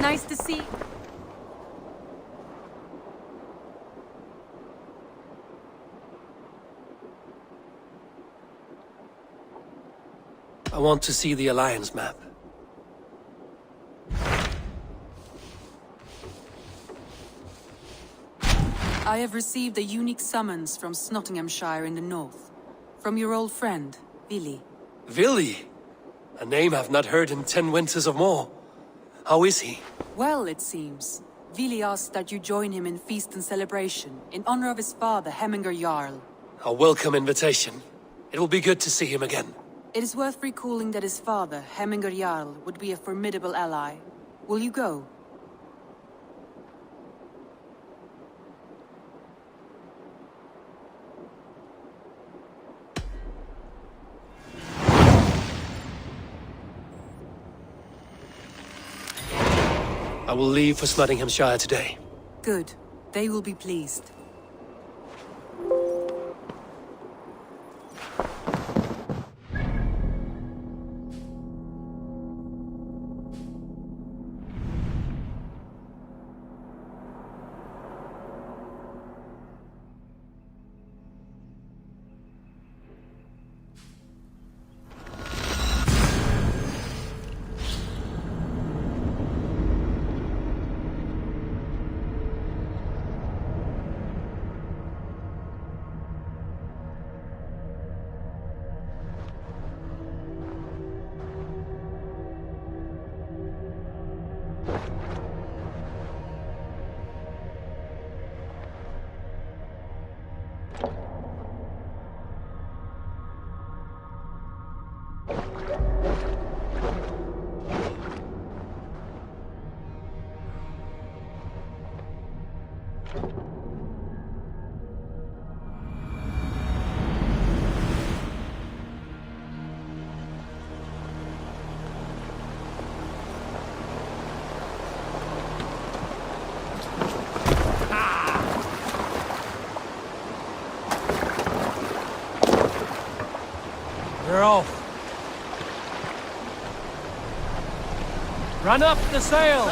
Nice to see... I want to see the Alliance map. I have received a unique summons from Nottinghamshire in the north. From your old friend, Billy. Billy? A name I've not heard in 10 winters or more. How is he? Well, it seems. Vili asked that you join him in feast and celebration, in honor of his father, Hemminger Jarl. A welcome invitation. It will be good to see him again. It is worth recalling that his father, Hemminger Jarl, would be a formidable ally. Will you go? I will leave for Nottinghamshire today. Good. They will be pleased. We're off. Run up the sail!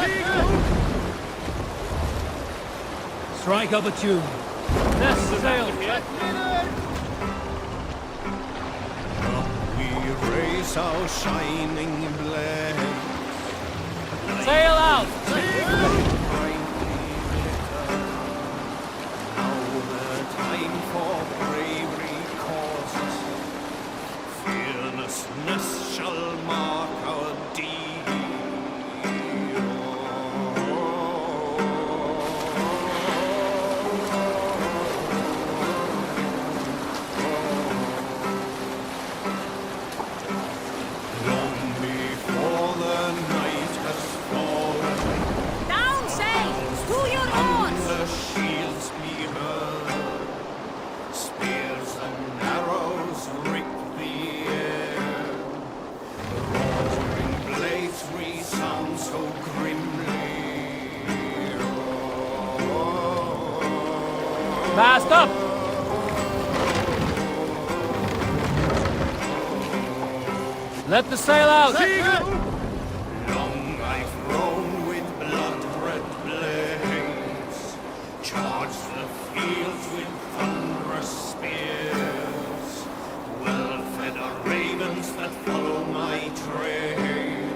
Strike up a tune. This sail. Up we raise our shining blade. Sail out! Now the time for bravery causes. Fearlessness shall mark our deed. Long before the night has fallen, Down sails! To your oars! the shields be heard. Spears and arrows rip the air. The roaring blades resound so grimly. Mast up! Let the sail out! Long I've roamed with blood-red blades, charged the fields with thunderous spears. Well-fed are ravens that follow my trail,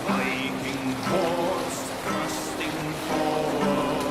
Viking hordes thrusting forward.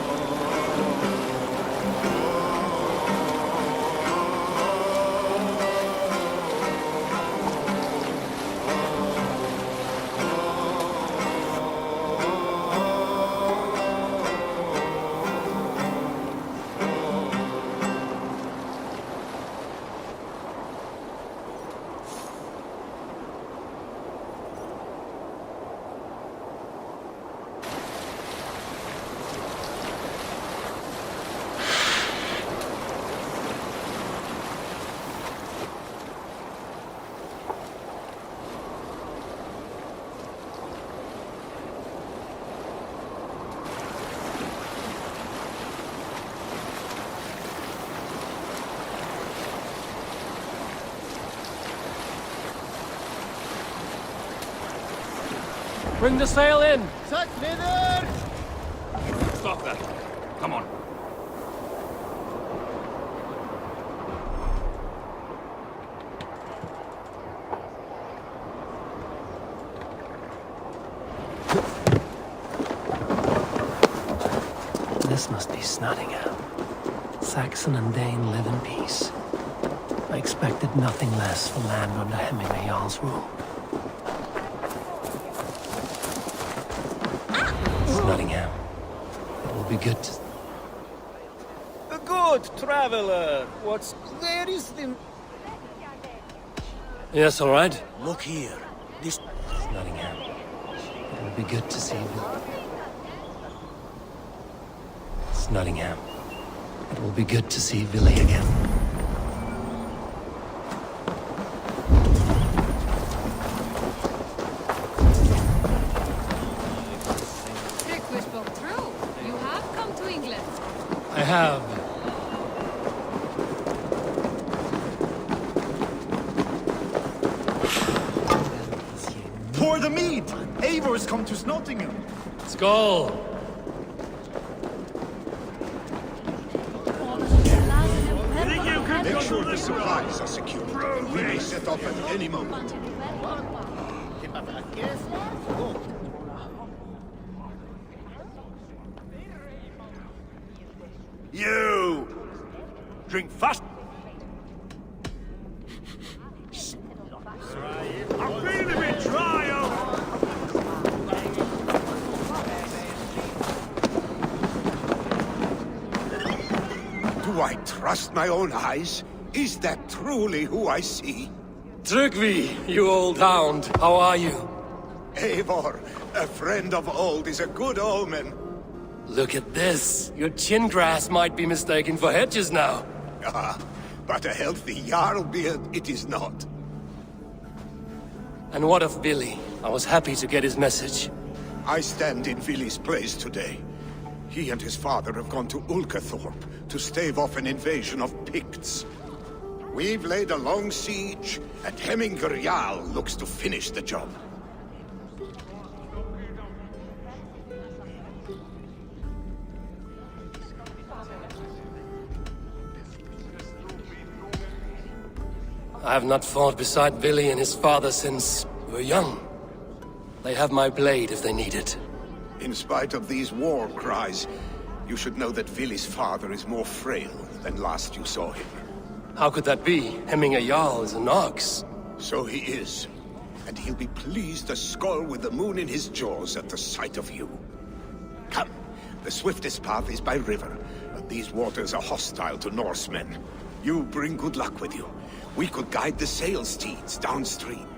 Bring the sail in! Set leader! Stop that. Come on. This must be Snottingham. Saxon and Dane live in peace. I expected nothing less for land under Hemingway Jarl's rule. Snottingham. It will be good to... A good traveler. What's... There is the... Yes, all right. Look here. This... Snottingham. It will be good to see you. Snottingham. It will be good to see Villy again. Tacrew spoke through. You have come to England. I have. Pour the mead! Eivor come to Snottingham. Skull! Make sure the supplies are secure. We may set off at any moment. You! Drink fast! I'm feeling a bit dry, Do I trust my own eyes? Is that truly who I see? Trygvi, you old hound. How are you? Eivor, a friend of old, is a good omen. Look at this. Your chin grass might be mistaken for hedges now. Ah, but a healthy Jarl beard it is not. And what of Billy? I was happy to get his message. I stand in Villy's place today. He and his father have gone to Ulkathorpe to stave off an invasion of Picts. We've laid a long siege, and Hemingway Jarl looks to finish the job. I have not fought beside Billy and his father since we were young. They have my blade if they need it. In spite of these war cries, you should know that Villy's father is more frail than last you saw him. How could that be? Hemingway Jarl is an ox. So he is. And he'll be pleased as Skull with the moon in his jaws at the sight of you. Come, the swiftest path is by river, but these waters are hostile to Norsemen. You bring good luck with you. We could guide the sail steeds downstream.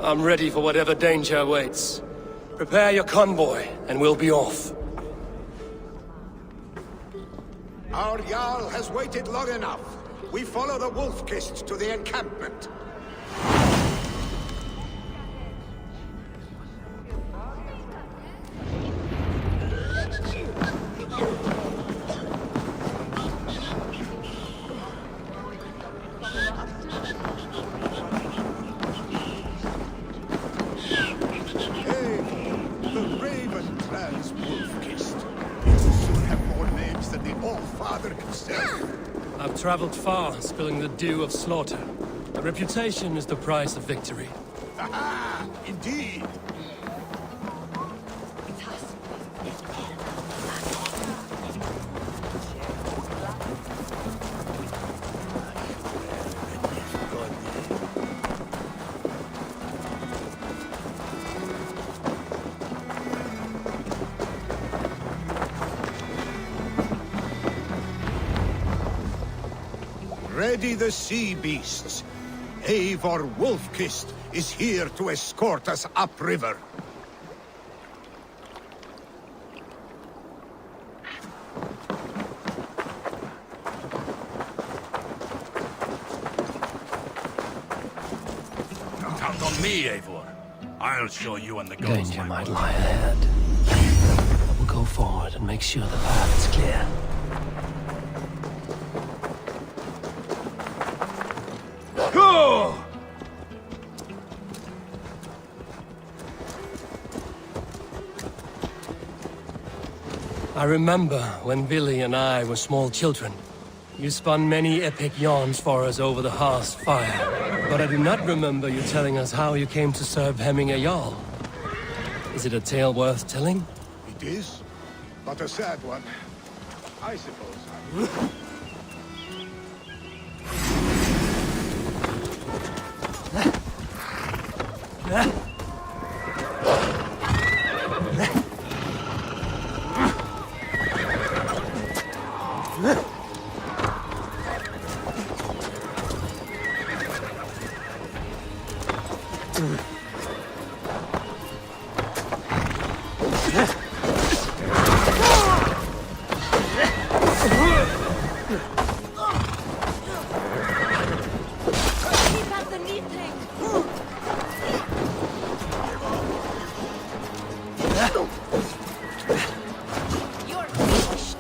I'm ready for whatever danger awaits. Prepare your convoy, and we'll be off. Our Jarl has waited long enough. We follow the Wolf-Kist to the encampment. I've traveled far, spilling the dew of slaughter. A reputation is the price of victory. Aha! Indeed! Ready the sea beasts. Eivor Wolf-Kist is here to escort us upriver. Count on me, Eivor. I'll show you and the ghost Danger my might work. lie ahead. I will go forward and make sure the path is clear. Go! I remember when Billy and I were small children. You spun many epic yarns for us over the hearth's fire. But I do not remember you telling us how you came to serve Hemming a Jarl. Is it a tale worth telling? It is, but a sad one. I suppose Keep at the needling. You're finished.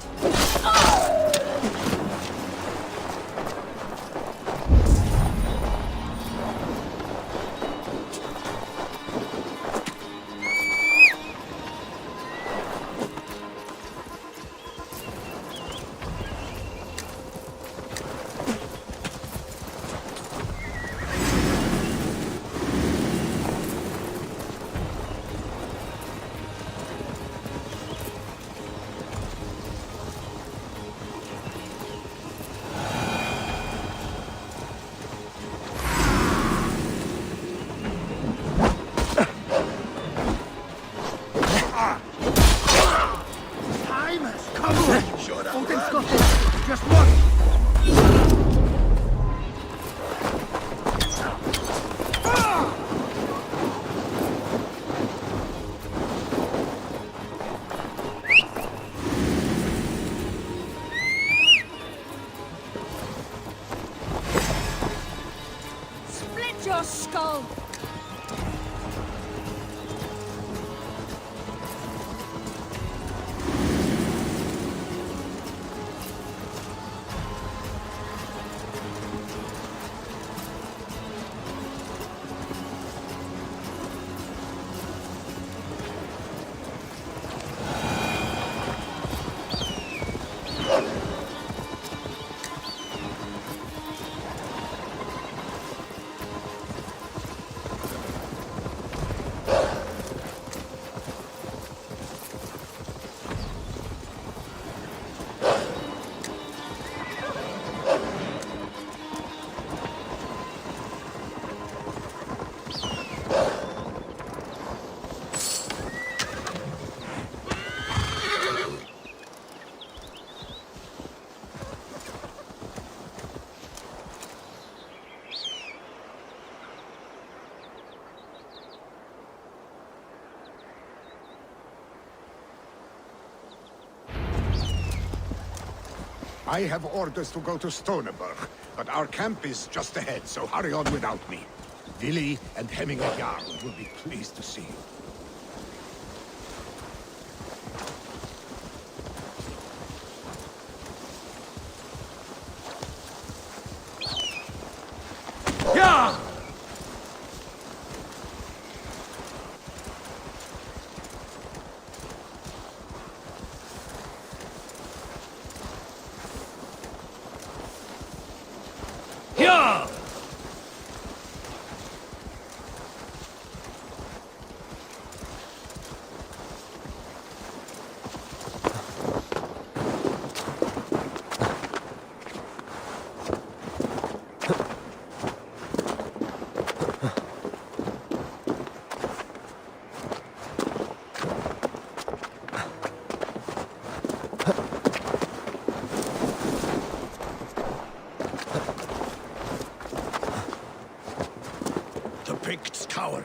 Split your skull. I have orders to go to Stoneberg, but our camp is just ahead, so hurry on without me. Willi and Hemming a Jarl will be pleased to see you. Yeah! Yeah! The Picts cower.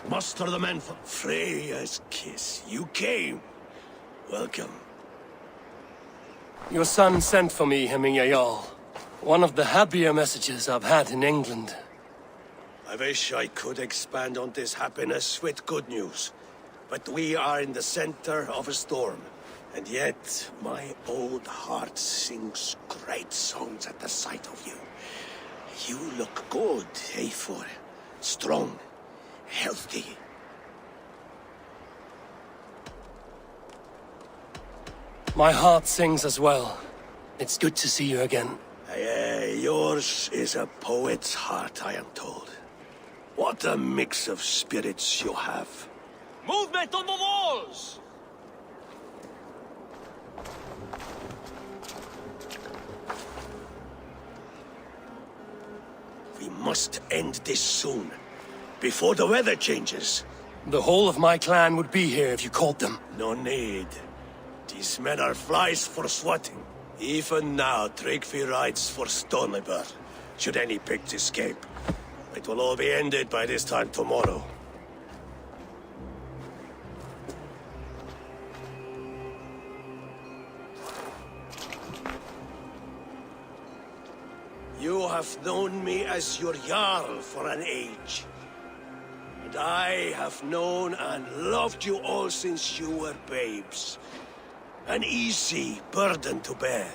Muster the men for Freya's kiss. You came. Welcome. Your son sent for me, Hemming a Jarl. One of the happier messages I've had in England. I wish I could expand on this happiness with good news. But we are in the center of a storm. And yet, my old heart sings great songs at the sight of you. You look good, Eivor. Strong, healthy. My heart sings as well. It's good to see you again. Yours is a poet's heart, I am told. What a mix of spirits you have. Movement on the walls! We must end this soon, before the weather changes. The whole of my clan would be here if you called them. No need. These men are flies for swatting. Even now, Tryggvi rides for Stonebur, should any Picts escape. It will all be ended by this time tomorrow. You have known me as your Jarl for an age. And I have known and loved you all since you were babes. An easy burden to bear.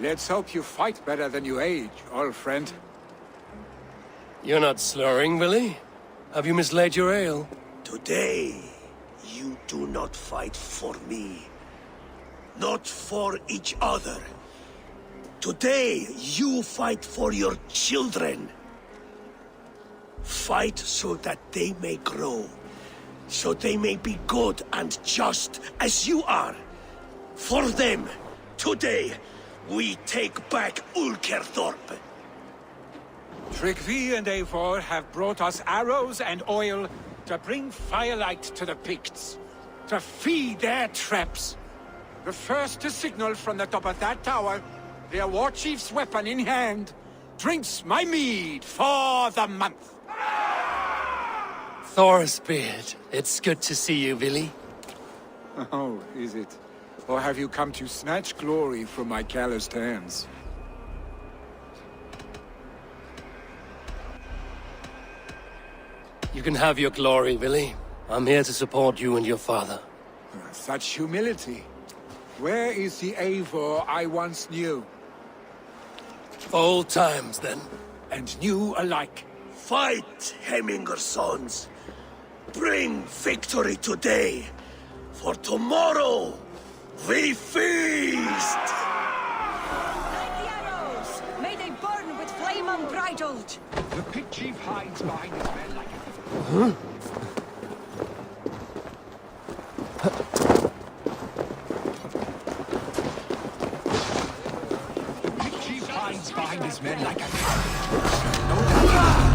Let's hope you fight better than you age, old friend. You're not slurring, Willie? Have you mislaid your ale? Today, you do not fight for me. Not for each other. Today, you fight for your children. Fight so that they may grow. So they may be good and just as you are. For them, today, we take back Ulkerthorpe. Tryggvi and Eivor have brought us arrows and oil to bring firelight to the Picts, to feed their traps. The first to signal from the top of that tower, their war chief's weapon in hand, drinks my mead for the month. Thorsbeard, it's good to see you, Willie. Oh, is it? Or have you come to snatch glory from my calloused hands? You can have your glory, Willie. I'm here to support you and your father. Such humility. Where is the Eivor I once knew? Old times, then. And new alike. Fight, Hemminger sons. Bring victory today. For tomorrow, we feast! Light the arrows! May they burn with flame unbridled! The pig chief hides behind his men like a... The pig chief hides behind his men like a... No doubt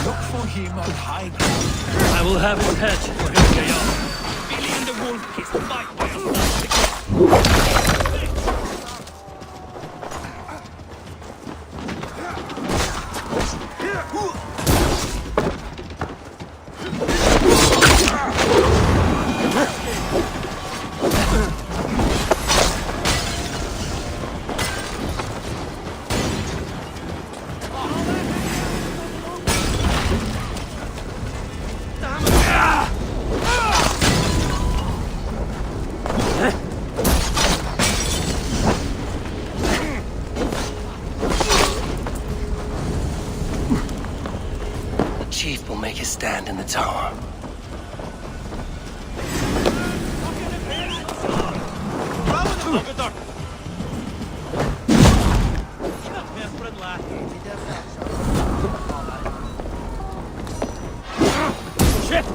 look for him on high ground. I will have his head for his chaos. Billy and the wolf kiss fight by us. Chief will make his stand in the tower. Shit!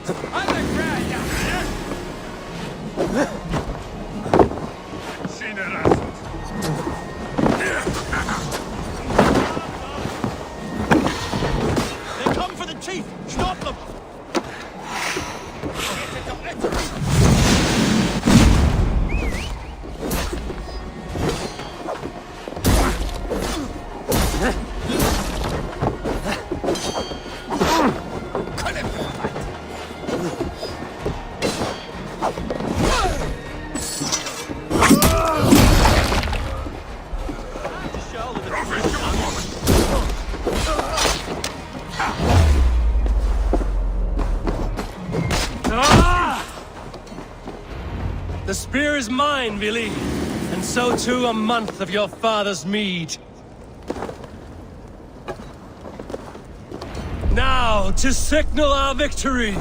On the ground, you They come for the chief! Stop them! The spear is mine, Billy. And so too a month of your father's mead. Now, to signal our victory!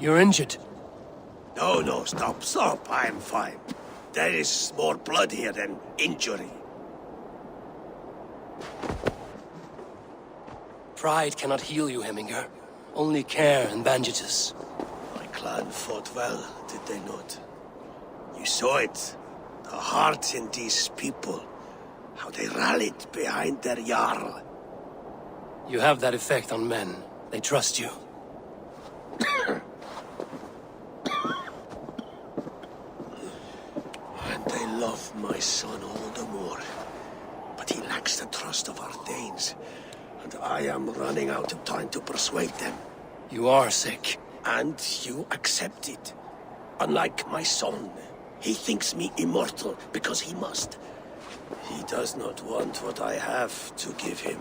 You're injured. No, stop. I'm fine. There is more blood here than injury. Pride cannot heal you, Heminger. Only care and bandages. My clan fought well, did they not? You saw it. The heart in these people. How they rallied behind their Jarl. You have that effect on men. They trust you. And they love my son all the more. But he lacks the trust of our Danes. And I am running out of time to persuade them. You are sick. And you accept it. Unlike my son, he thinks me immortal because he must. He does not want what I have to give him.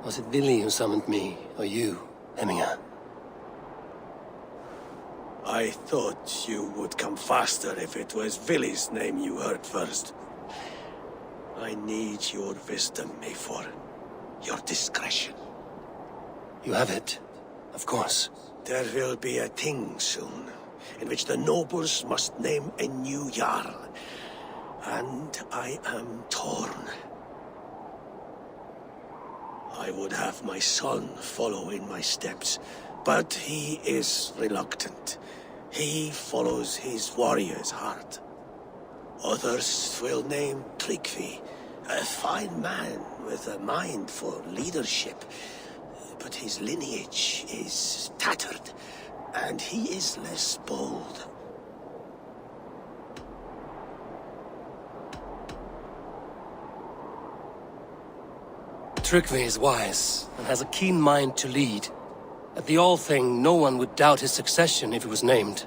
Was it Billy who summoned me, or you, Heminger? I thought you would come faster if it was Villy's name you heard first. I need your wisdom, Mayfor. Your discretion. You have it, of course. There will be a thing soon, in which the nobles must name a new Jarl. And I am torn. I would have my son follow in my steps, but he is reluctant. He follows his warrior's heart. Others will name Tryggvi, a fine man with a mind for leadership. But his lineage is tattered, and he is less bold. Tryggvi is wise, and has a keen mind to lead. At the All-Thing, no one would doubt his succession if he was named.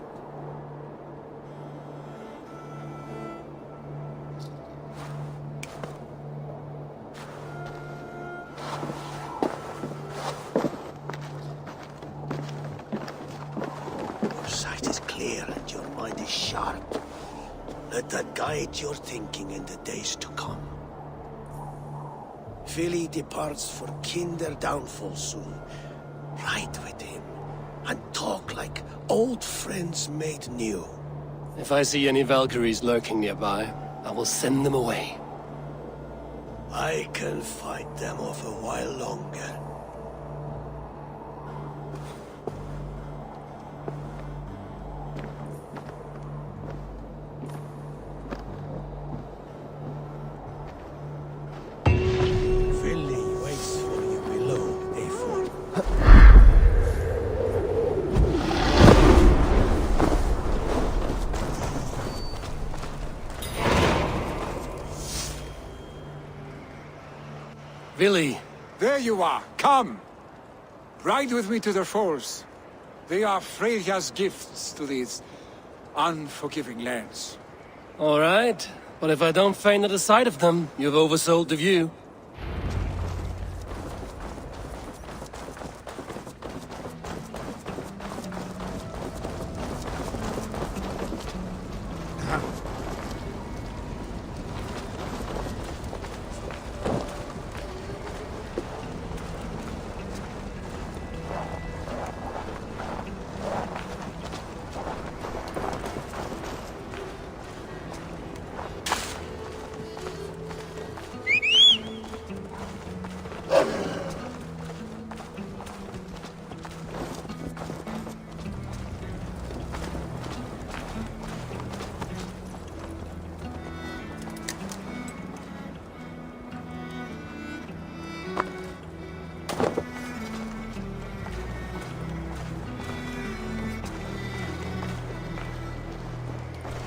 Your sight is clear and your mind is sharp. Let that guide your thinking in the days to come. Villy departs for Kinder downfall soon. Ride with him, and talk like old friends made new. If I see any Valkyries lurking nearby, I will send them away. I can fight them off a while longer. Billy. There you are. Come. Ride with me to the falls. They are Freya's gifts to these unforgiving lands. All right. But if I don't faint at the sight of them, you've oversold the view.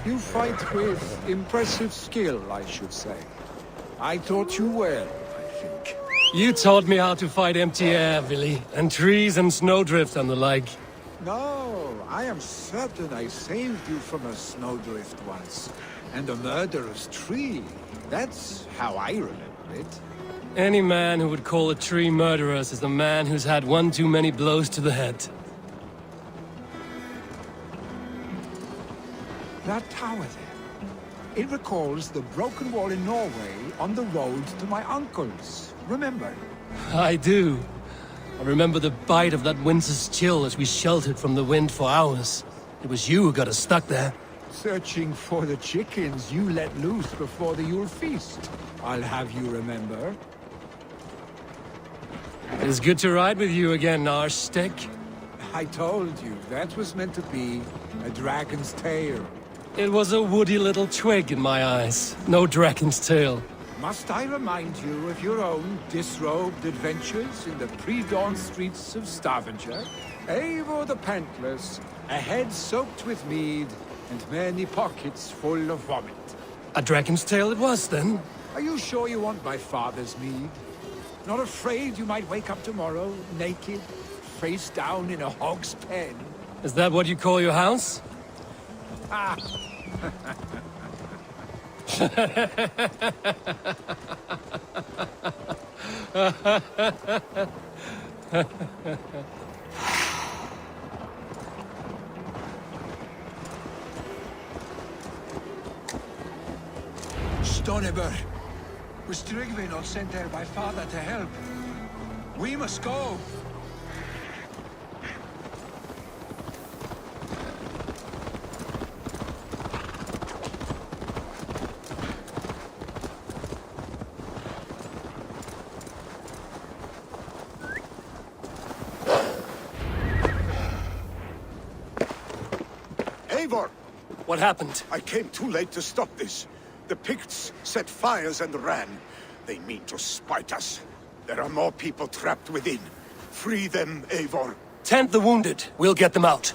You fight with impressive skill, I should say. I taught you well, I think. You taught me how to fight empty air, Billy, and trees and snowdrift and the like. No, I am certain I saved you from a snowdrift once. And a murderous tree. That's how I remember it. Any man who would call a tree murderous is a man who's had one too many blows to the head. That tower there. It recalls the broken wall in Norway on the road to my uncle's. Remember? I do. I remember the bite of that winter's chill as we sheltered from the wind for hours. It was you who got us stuck there. Searching for the chickens you let loose before the Yule feast. I'll have you remember. It's good to ride with you again, Stick. I told you, that was meant to be a dragon's tail. It was a woody little twig in my eyes. No dragon's tail. Must I remind you of your own disrobed adventures in the pre-dawn streets of Stavanger? Eivor the Pantless, a head soaked with mead, and many pockets full of vomit. A dragon's tail it was, then? Are you sure you want my father's mead? Not afraid you might wake up tomorrow, naked, face down in a hog's pen? Is that what you call your house? Ah! Stoneber! Was Tryggvi not sent there by father to help? We must go! Eivor! What happened? I came too late to stop this. The Picts set fires and ran. They mean to spite us. There are more people trapped within. Free them, Eivor. Tend the wounded. We'll get them out.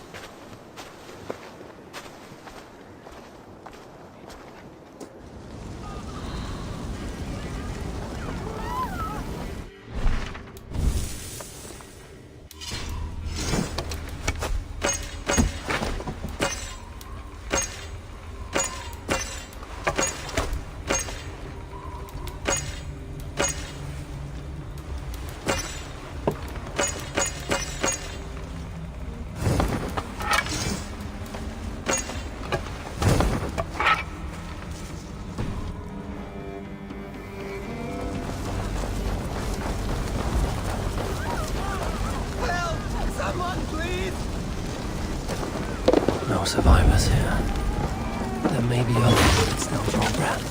No survivors here. There may be others that still draw breath.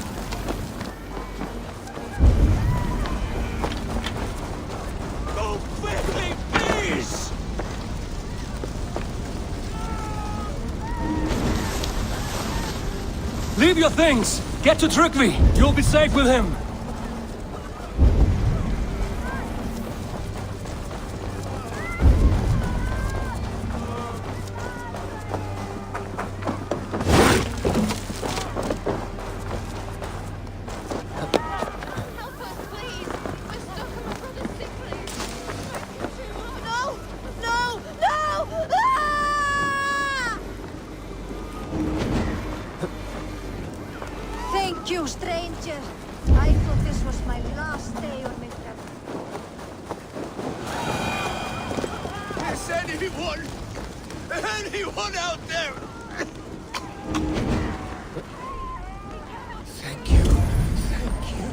Go quickly, please! Leave your things! Get to Tryggvi! You'll be safe with him! Help us, please! We're stuck Anyone! Anyone out there! Thank you. Thank you.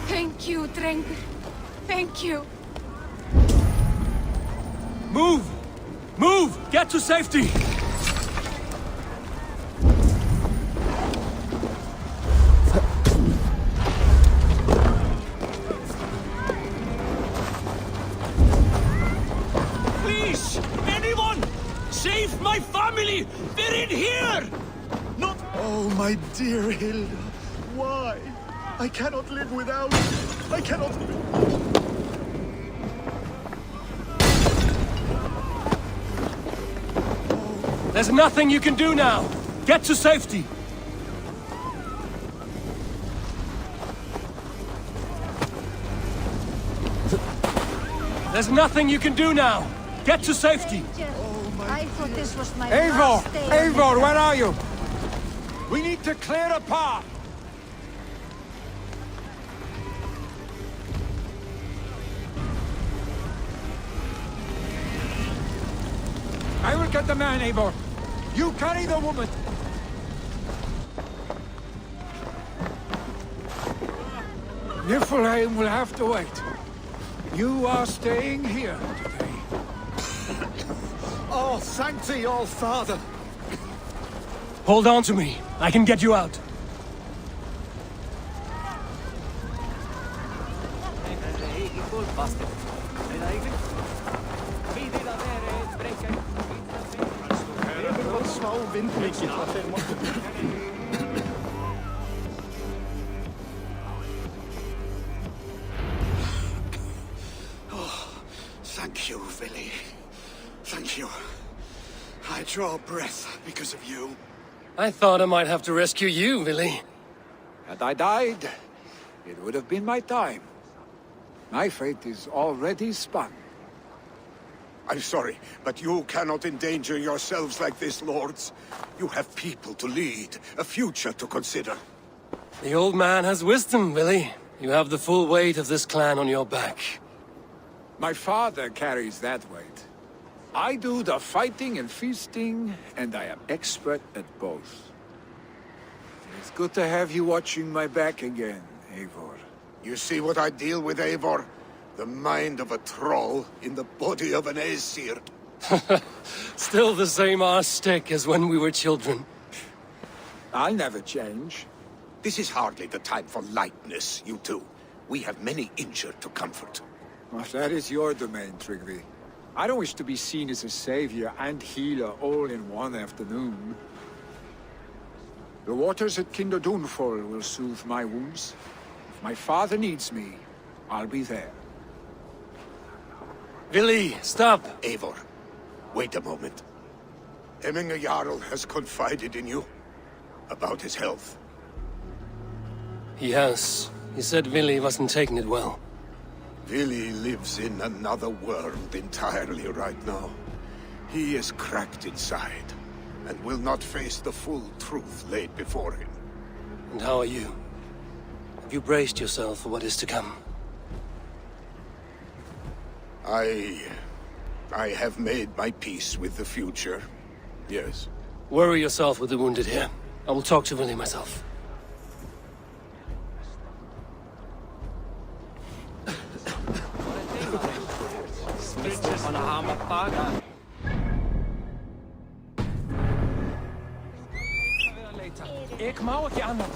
Thank you, Drengur. Thank you. Move! Move! Get to safety! Please! Anyone! Save my family! They're in here! Not... Oh, my dear Hilda. Why? I cannot live without you. I cannot... There's nothing you can do now! Get to safety! There's nothing you can do now! Get to safety! I thought this was my Eivor! last day on the Eivor, where are you? We need to clear a path. I will get the man, Eivor. You carry the woman. Niflheim will have to wait. You are staying here today. Oh, thank thee, all father. Hold on to me. I can get you out. Thank you, Villy. Thank you. I draw breath because of you. I thought I might have to rescue you, Willy. Had I died, it would have been my time. My fate is already spun. I'm sorry, but you cannot endanger yourselves like this, lords. You have people to lead, a future to consider. The old man has wisdom, Willy. You have the full weight of this clan on your back. My father carries that weight. I do the fighting and feasting, and I am expert at both. It's good to have you watching my back again, Eivor. You see what I deal with, Eivor? The mind of a troll in the body of an Aesir. Still the same arse stick as when we were children. I'll never change. This is hardly the time for lightness, you two. We have many injured to comfort. Well, that is your domain, Tryggvi. I don't wish to be seen as a savior and healer all in one afternoon. The waters at Kinderdunfol will soothe my wounds. If my father needs me, I'll be there. Willy, stop! Eivor, wait a moment. Emminger Jarl has confided in you about his health. He has. He said Willy wasn't taking it well. Willy lives in another world entirely right now. He is cracked inside, and will not face the full truth laid before him. And how are you? Have you braced yourself for what is to come? I have made my peace with the future. Yes. Worry yourself with the wounded here. I will talk to Willy myself. Ik má ekki annað.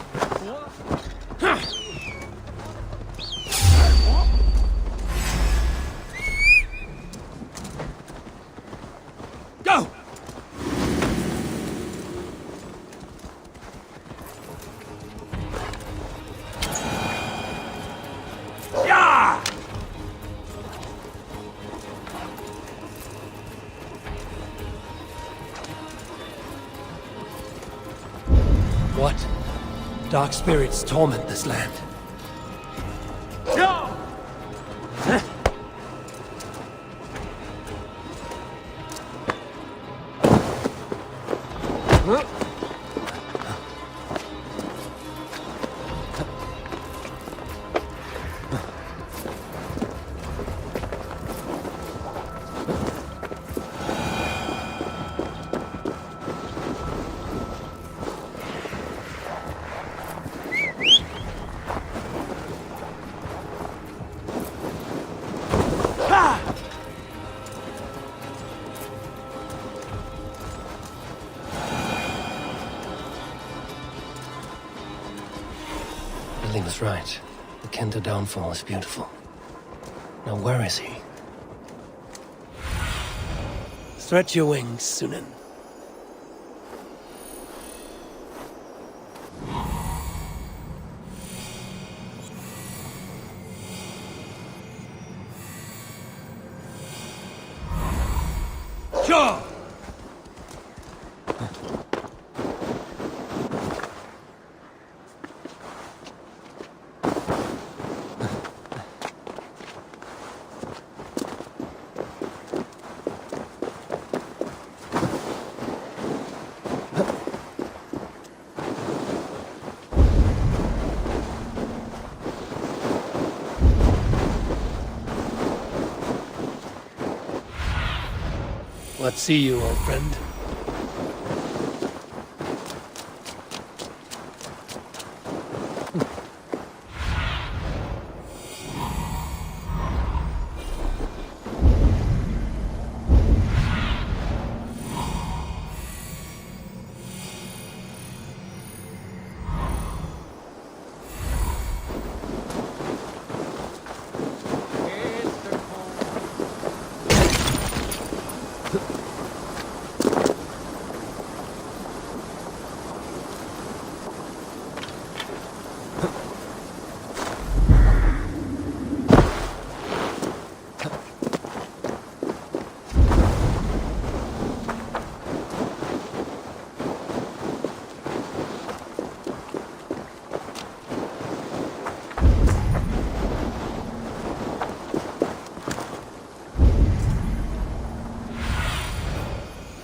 Go! Ja! What? Dark spirits torment this land. Ja! Billy was right. The Kenta downfall is beautiful. Now where is he? Stretch your wings, Sunan. Sure! What see you, old friend?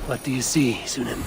What do you see, Sunan?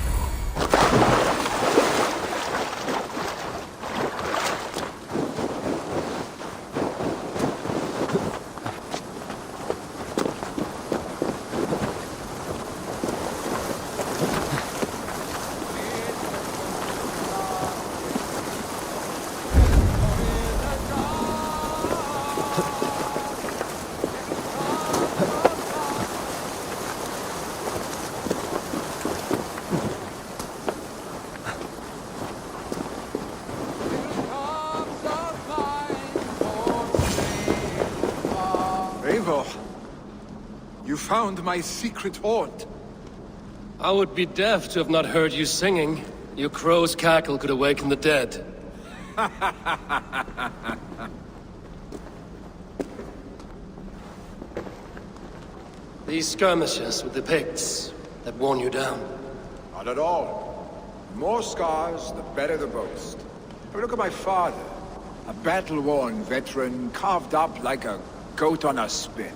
You found my secret haunt. I would be deaf to have not heard you singing. Your crow's cackle could awaken the dead. These skirmishes with the Picts that worn you down. Not at all. The more scars, the better the boast. Have a look at my father. A battle-worn veteran, carved up like a goat on a spit.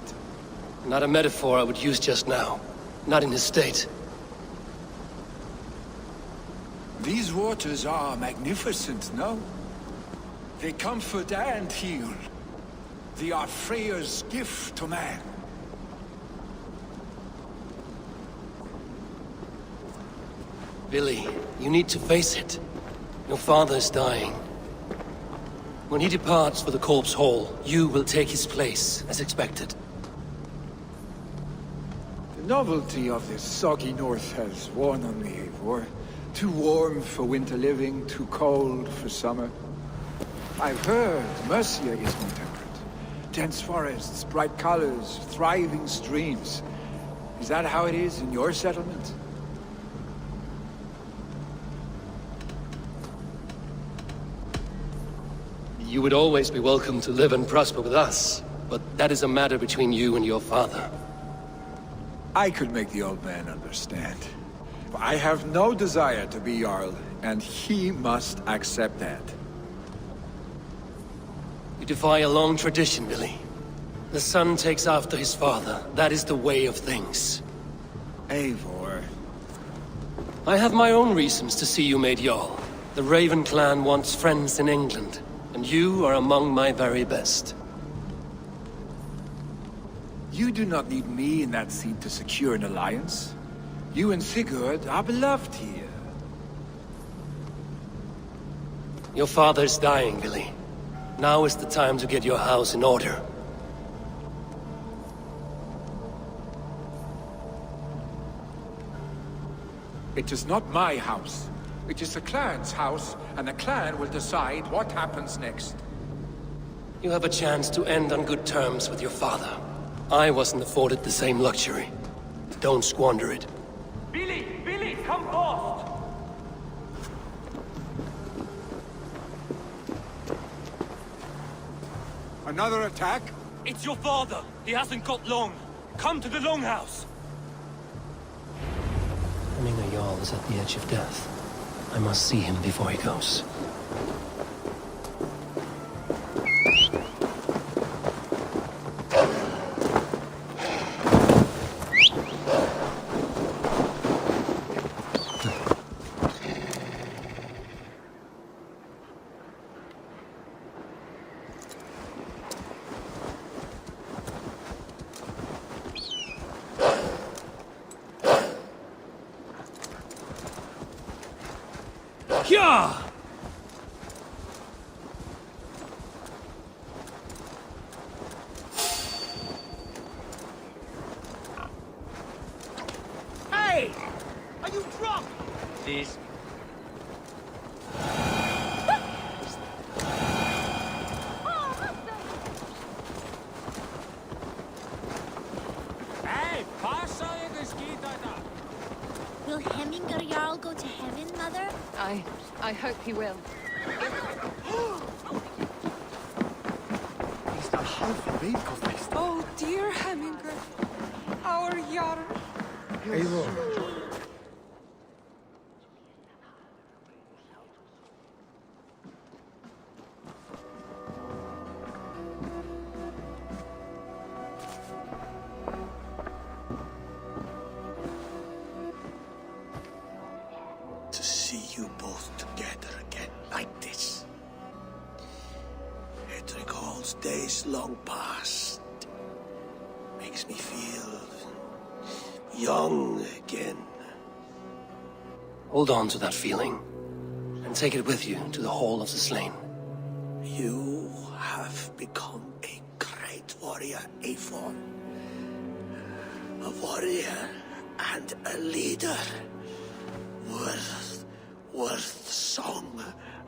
Not a metaphor I would use just now. Not in his state. These waters are magnificent, no? They comfort and heal. They are Freya's gift to man. Billy, you need to face it. Your father is dying. When he departs for the Corpse Hall, you will take his place, as expected. novelty of this soggy north has worn on me, Eivor. Too warm for winter living, too cold for summer. I've heard Mercia is more temperate. Dense forests, bright colors, thriving streams. Is that how it is in your settlement? You would always be welcome to live and prosper with us, but that is a matter between you and your father. I could make the old man understand. I have no desire to be Jarl, and he must accept that. You defy a long tradition, Billy. The son takes after his father. That is the way of things. Eivor. I have my own reasons to see you made Jarl. The Raven clan wants friends in England, and you are among my very best. You do not need me in that seat to secure an alliance. You and Sigurd are beloved here. Your father is dying, Billy. Now is the time to get your house in order. It is not my house. It is the clan's house, and the clan will decide what happens next. You have a chance to end on good terms with your father. I wasn't afforded the same luxury. Don't squander it. Billy! Billy, come fast! Another attack? It's your father. He hasn't got long. Come to the Longhouse. Hemminger Jarl is at the edge of death. I must see him before he goes. Yeah! Hey! Are you drunk? This. Hey, passa this gitacrew. Will Hemminger Jarl go to heaven, Mother? I hope he will. Oh, dear Hemminger. Our Jarl. To see you both together again like this. It recalls days long past. Makes me feel young again. Hold on to that feeling, and take it with you to the Hall of the Slain. You have become a great warrior, Eivor. A warrior and a leader. Worth song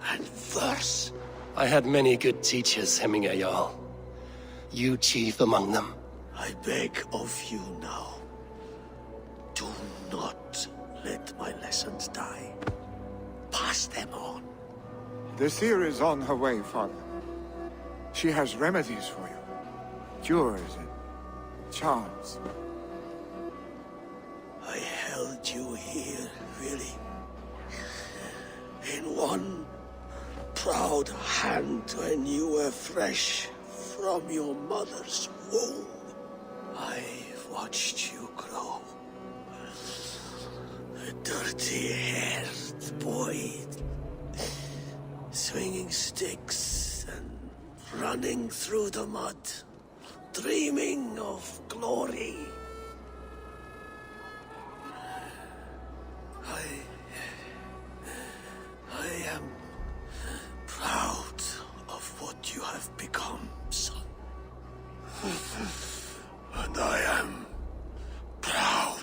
and verse. I had many good teachers, Hemminger Jarl. You chief among them. I beg of you now, do not let my lessons die. Pass them on. The seer is on her way, Father. She has remedies for you. Cures and charms. I held you here, really. In one proud hand when you were fresh from your mother's womb. I've watched you grow. A dirty-haired boy, swinging sticks and running through the mud, dreaming of glory. I am proud of what you have become, son. And I am proud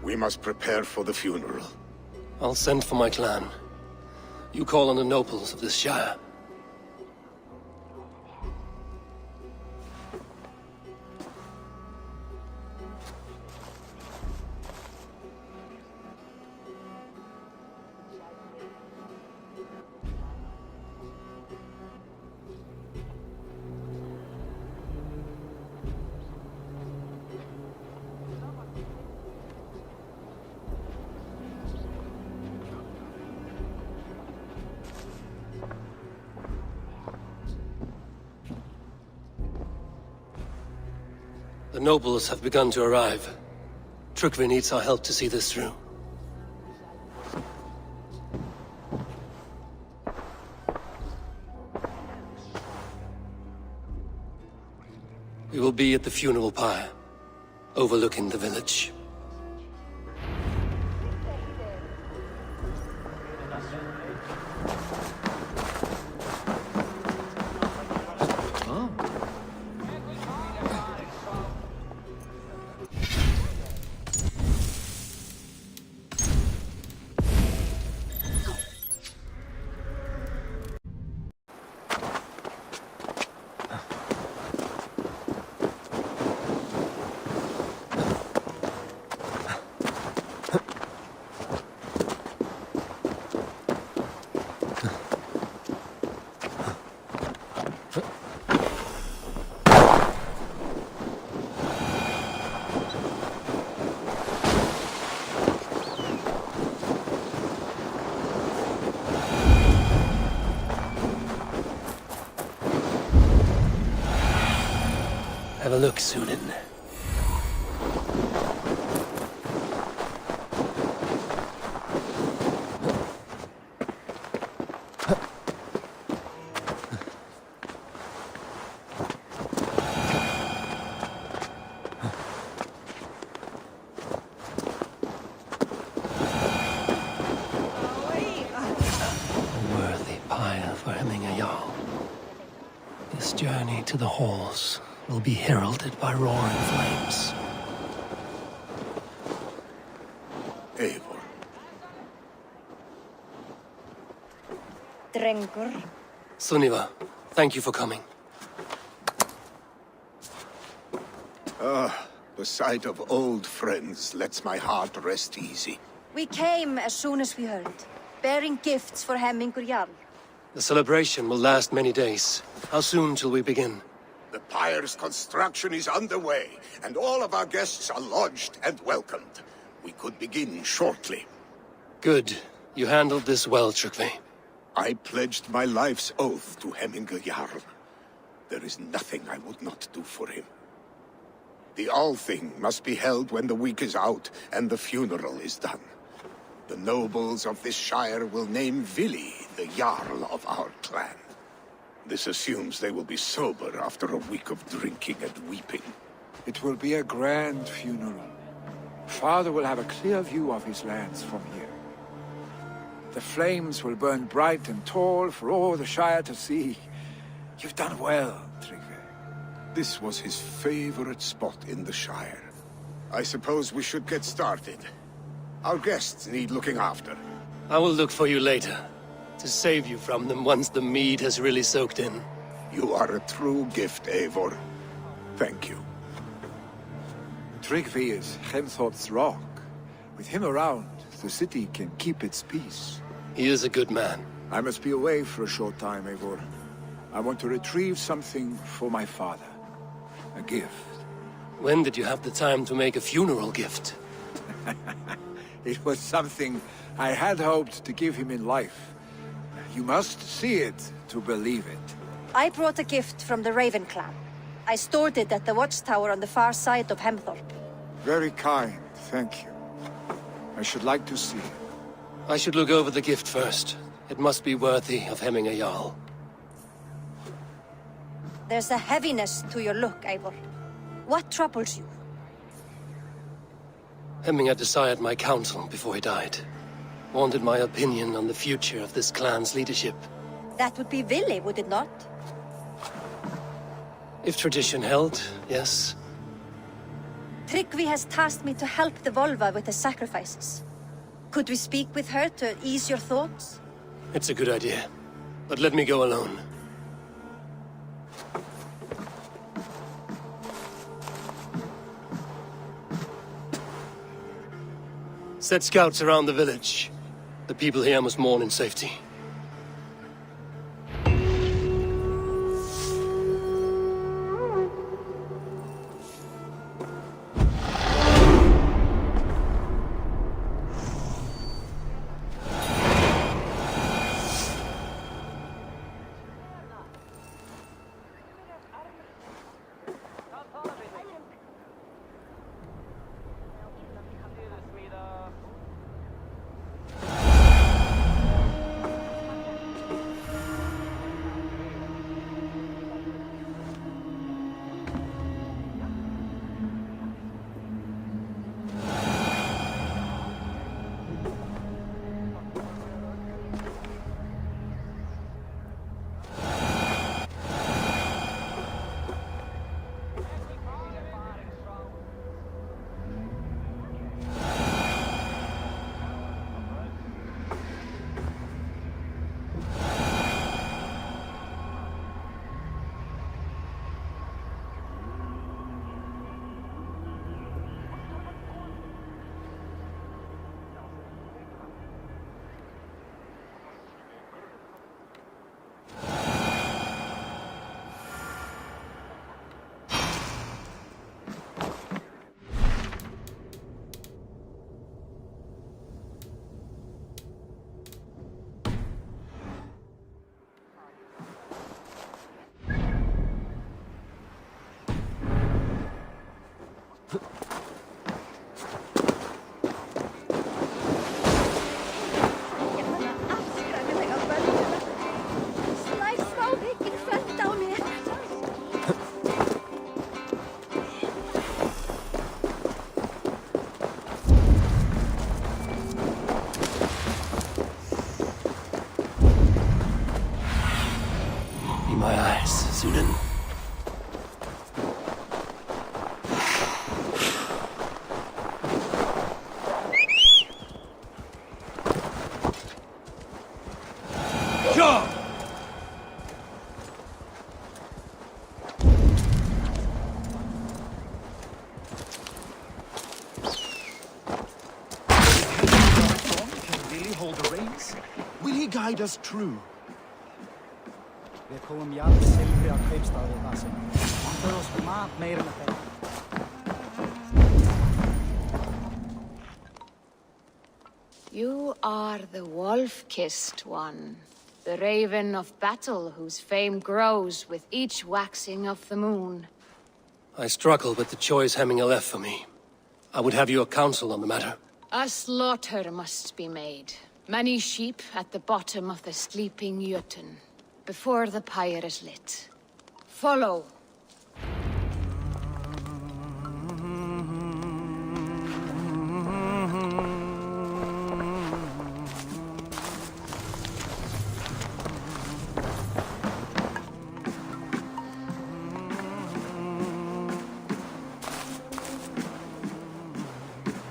We must prepare for the funeral. I'll send for my clan. You call on the nobles of this shire. The nobles have begun to arrive. Trukvi needs our help to see this through. We will be at the funeral pyre, overlooking the village. Have a look, Sunan. This journey to the halls will be heralded by roaring flames. Eivor. Drengur. Sunniva, thank you for coming. The sight of old friends lets my heart rest easy. We came as soon as we heard, bearing gifts for Hemmingur Jarl. The celebration will last many days. How soon shall we begin? The pyre's construction is underway, and all of our guests are lodged and welcomed. We could begin shortly. Good. You handled this well, Trukvi. I pledged my life's oath to Hemmingur Jarl. There is nothing I would not do for him. The Althing must be held when the week is out and the funeral is done. The nobles of this shire will name Vili the Jarl of our clan. This assumes they will be sober after a week of drinking and weeping. It will be a grand funeral. Father will have a clear view of his lands from here. The flames will burn bright and tall for all the shire to see. You've done well, Trygve. This was his favorite spot in the shire. I suppose we should get started. Our guests need looking after. I will look for you later, to save you from them once the mead has really soaked in. You are a true gift, Eivor. Thank you. Trygve is Hemthorpe's rock. With him around, the city can keep its peace. He is a good man. I must be away for a short time, Eivor. I want to retrieve something for my father. A gift. When did you have the time to make a funeral gift? It was something I had hoped to give him in life. You must see it to believe it. I brought a gift from the Raven clan. I stored it at the watchtower on the far side of Hemthorpe. Very kind, thank you. I should like to see it. I should look over the gift first. It must be worthy of Hemmingur Jarl. There's a heaviness to your look, Eivor. What troubles you? Hemmingur desired my counsel before he died. Wanted my opinion on the future of this clan's leadership. That would be Vili, would it not? If tradition held, yes. Tryggvi has tasked me to help the Volva with the sacrifices. Could we speak with her to ease your thoughts? It's a good idea. But let me go alone. Set scouts around the village. The people here must mourn in safety. Guide us true. Við komum jafn silfri á kaupstaði það sem vantar oss mat meira en þeir. You are the wolf-kissed one, the raven of battle whose fame grows with each waxing of the moon. I struggle with the choice Hemminger left for me. I would have your counsel on the matter. A slaughter must be made. Many sheep at the bottom of the sleeping Jötun, before the pyre is lit. Follow.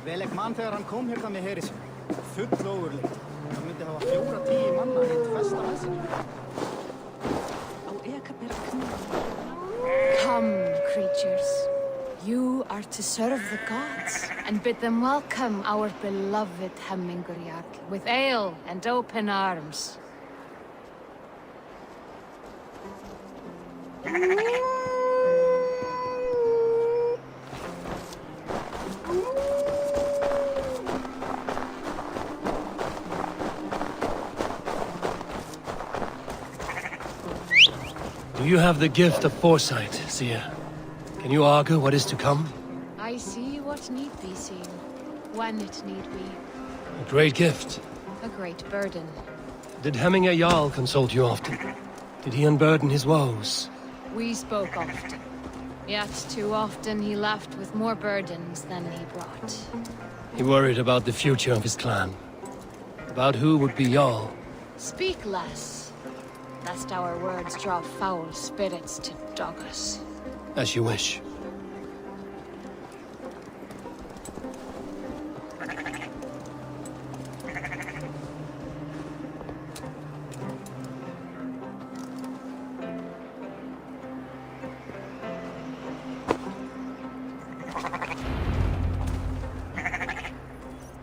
Vel ek man þegar hann kom hérna með heri sinn. Full ógurlegt. Það myndi hafa 4-10 manna hitt festa með sér. Come, creatures. You are to serve the gods and bid them welcome our beloved Hemminger Jarl with ale and open arms. You have the gift of foresight, Seer. Can you argue what is to come? I see what need be seen, when it need be. A great gift. A great burden. Did Hemminger Jarl consult you often? Did he unburden his woes? We spoke often. Yet too often he left with more burdens than he brought. He worried about the future of his clan. About who would be Jarl. Speak less, lest our words draw foul spirits to dog us. As you wish.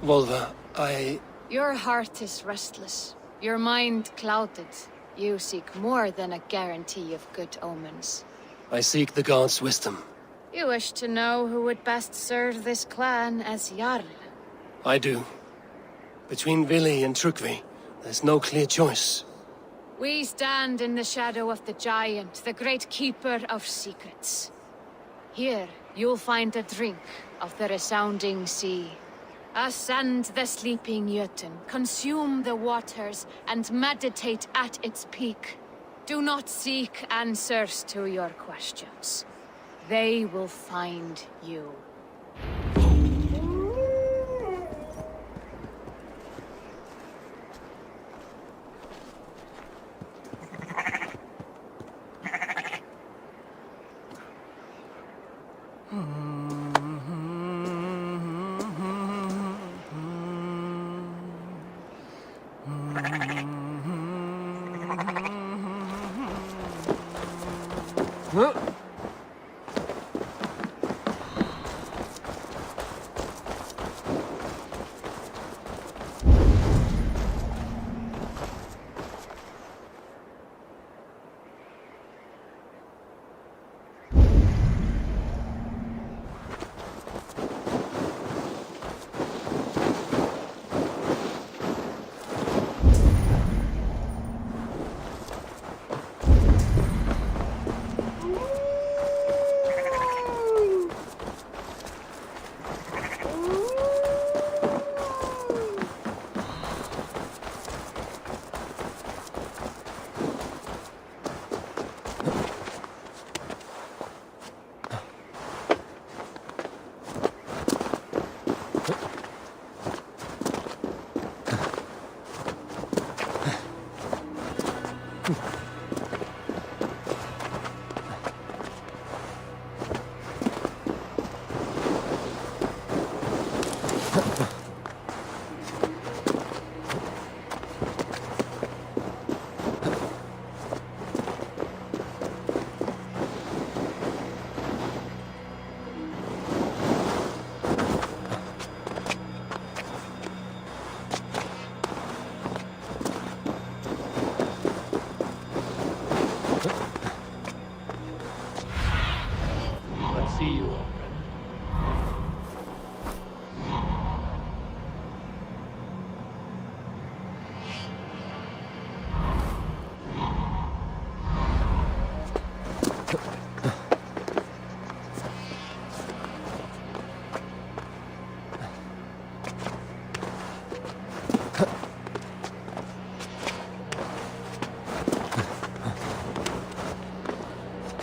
Volva, Your heart is restless. Your mind clouded. You seek more than a guarantee of good omens. I seek the gods' wisdom. You wish to know who would best serve this clan as Jarl. I do. Between Vili and Trukvi, there's no clear choice. We stand in the shadow of the giant, the great keeper of secrets. Here, you'll find a drink of the resounding sea. Ascend the sleeping Jötun, consume the waters, and meditate at its peak. Do not seek answers to your questions. They will find you.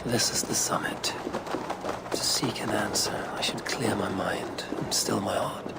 This is the summit. To seek an answer, I should clear my mind and still my heart.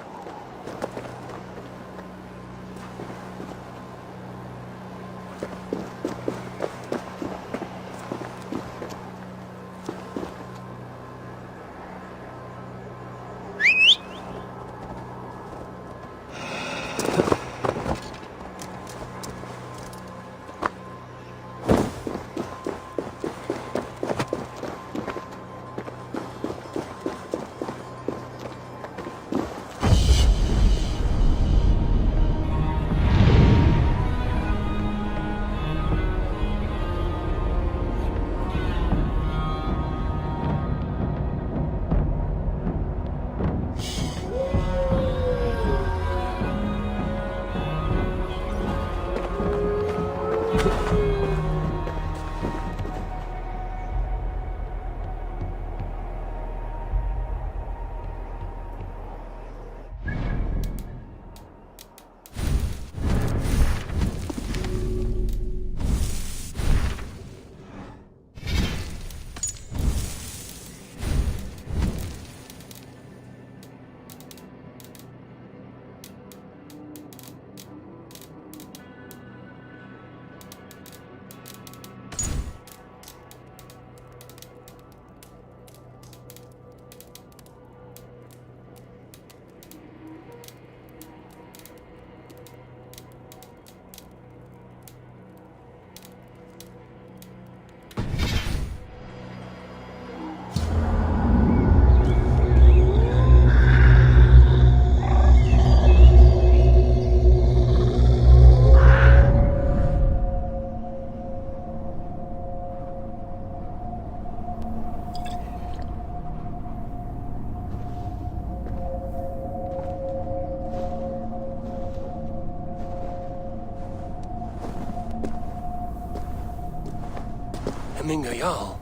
Hemminger Jarl.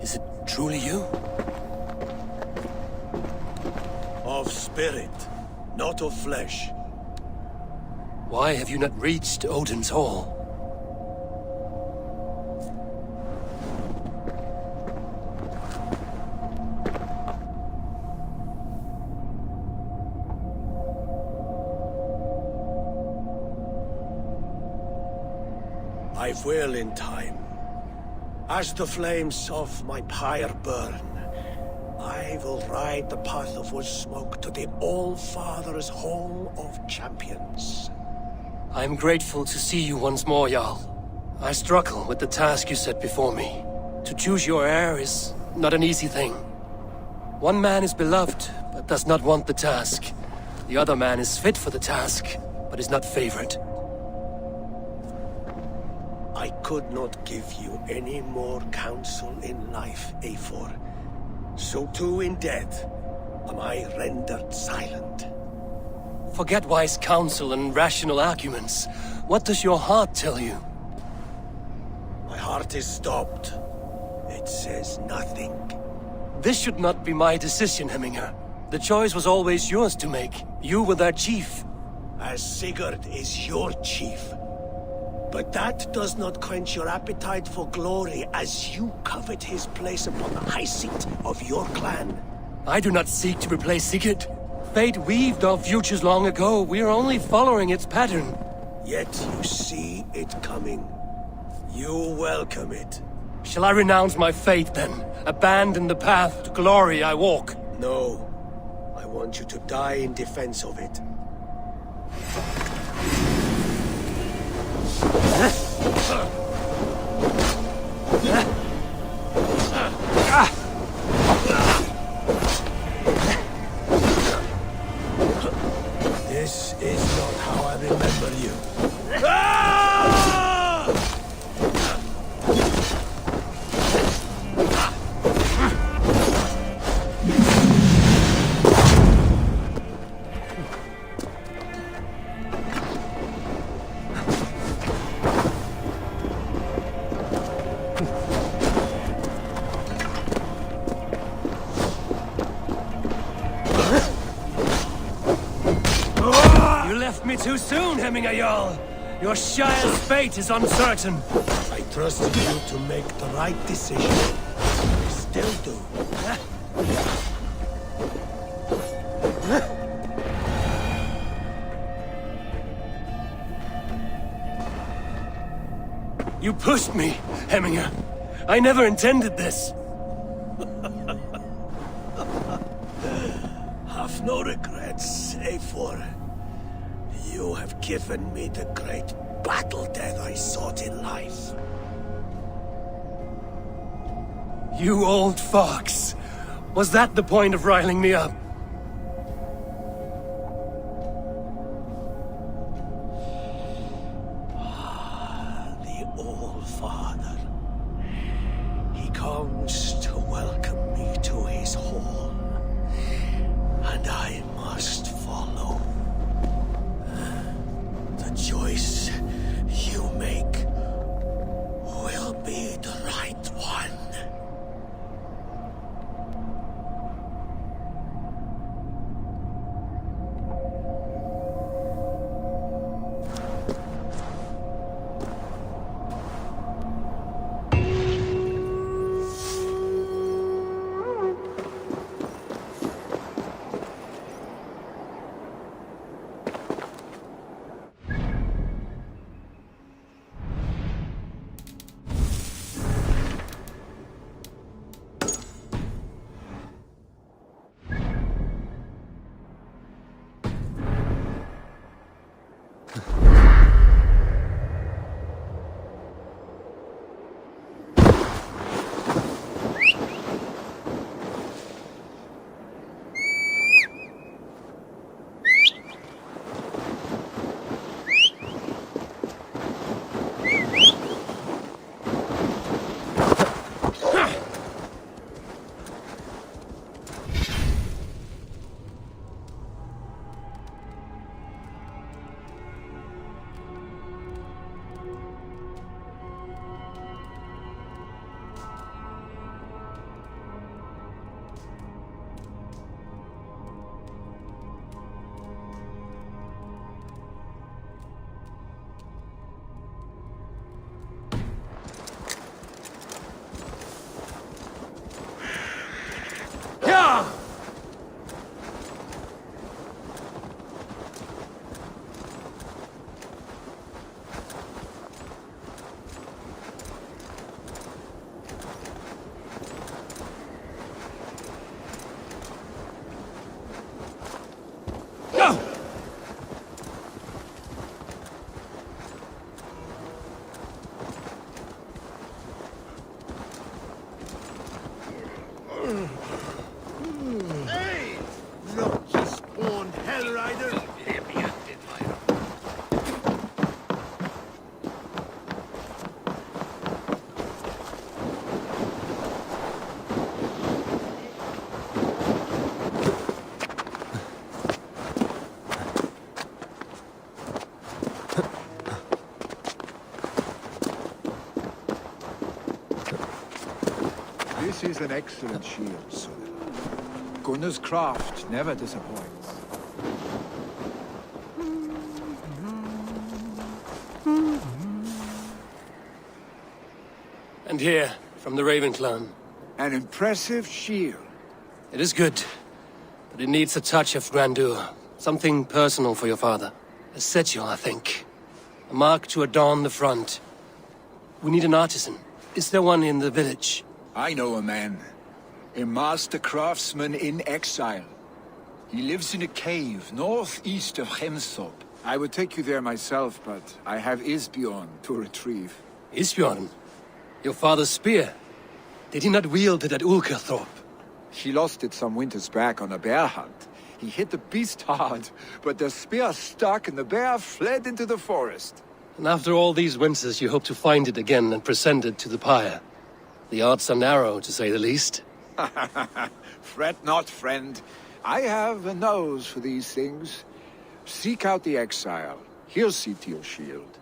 Is it truly you? Of spirit, not of flesh. Why have you not reached Odin's Hall? I will in time. As the flames of my pyre burn, I will ride the path of wood smoke to the All-Father's Hall of Champions. I am grateful to see you once more, Jarl. I struggle with the task you set before me. To choose your heir is not an easy thing. One man is beloved, but does not want the task. The other man is fit for the task, but is not favored. I could not give you any more counsel in life, Eivor. So too in death am I rendered silent. Forget wise counsel and rational arguments. What does your heart tell you? My heart is stopped. It says nothing. This should not be my decision, Hemminger. The choice was always yours to make. You were their chief. As Sigurd is your chief. But that does not quench your appetite for glory as you covet his place upon the high seat of your clan. I do not seek to replace Sigurd. Fate weaved our futures long ago. We are only following its pattern. Yet you see it coming. You welcome it. Shall I renounce my fate then? Abandon the path to glory I walk? No. I want you to die in defense of it. This is not how I remember you. Me too soon, Hemminger Jarl. Your Shire's fate is uncertain. I trusted you to make the right decision. I still do. You pushed me, Hemminger. I never intended this. Have no regrets, Eivor. You have given me the great battle death I sought in life. You old fox. Was that the point of riling me up? The All-Father. He comes to welcome me to his hall. And I must follow. The choice you make will be the right one. Go! Hey! Lucky spawned hell rider! This is an excellent shield, sir. Gunnar's craft never disappoints. And here, from the Raven clan. An impressive shield. It is good, but it needs a touch of grandeur. Something personal for your father. A setio, I think. A mark to adorn the front. We need an artisan. Is there one in the village? I know a man. A master craftsman in exile. He lives in a cave northeast of Hemthorpe. I would take you there myself, but I have Isbjorn to retrieve. Isbjorn? Your father's spear? Did he not wield it at Ulkerthorpe? He lost it some winters back on a bear hunt. He hit the beast hard, but the spear stuck and the bear fled into the forest. And after all these winters, you hope to find it again and present it to the pyre. The odds are narrow, to say the least. Fret not, friend. I have a nose for these things. Seek out the exile. He'll see to your shield.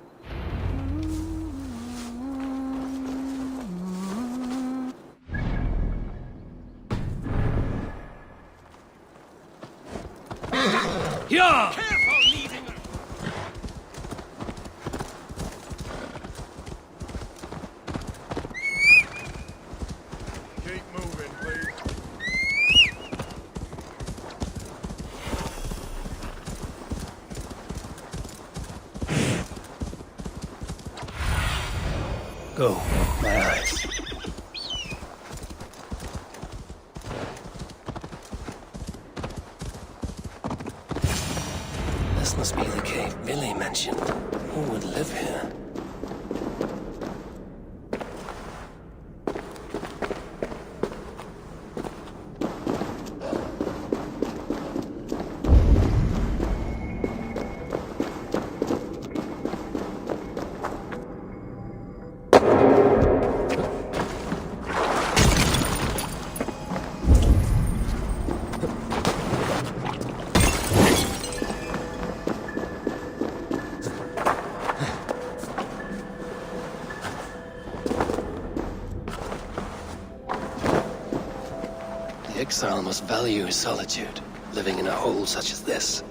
Yeah! Careful, leading her! Keep moving, please. Go, my eyes. This must be the cave Billy mentioned. Who would live here? The exile must value his solitude, living in a hole such as this.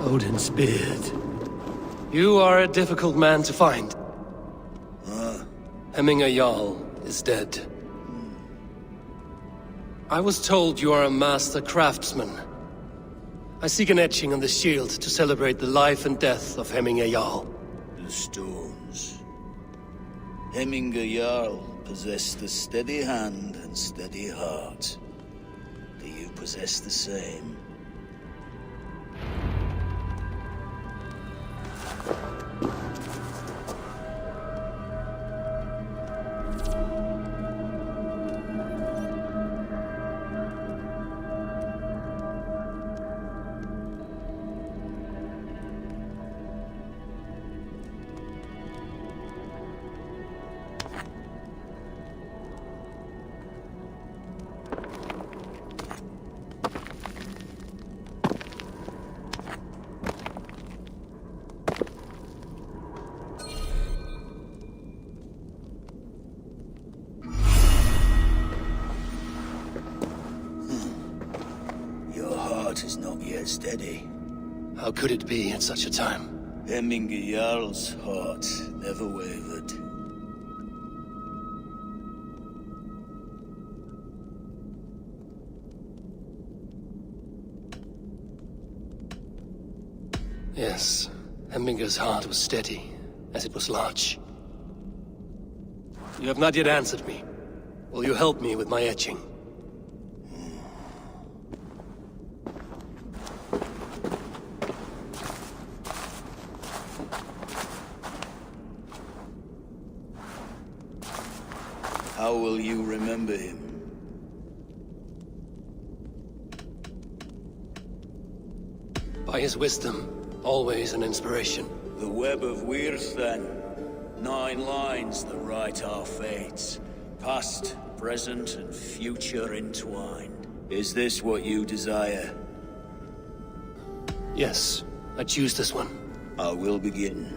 Odin's beard. You are a difficult man to find. Hemminger Jarl is dead. I was told you are a master craftsman. I seek an etching on the shield to celebrate the life and death of Hemminger Jarl. The stones. Hemminger Jarl possessed a steady hand and steady heart. Do you possess the same? steady. How could it be at such a time? Hemminger Jarl's heart never wavered. Yes, Hemminger's heart was steady, as it was large. You have not yet answered me. Will you help me with my etching? How will you remember him? By his wisdom, always an inspiration. The web of Wirth, then. 9 lines that write our fates. Past, present, and future entwined. Is this what you desire? Yes, I choose this one. I will begin.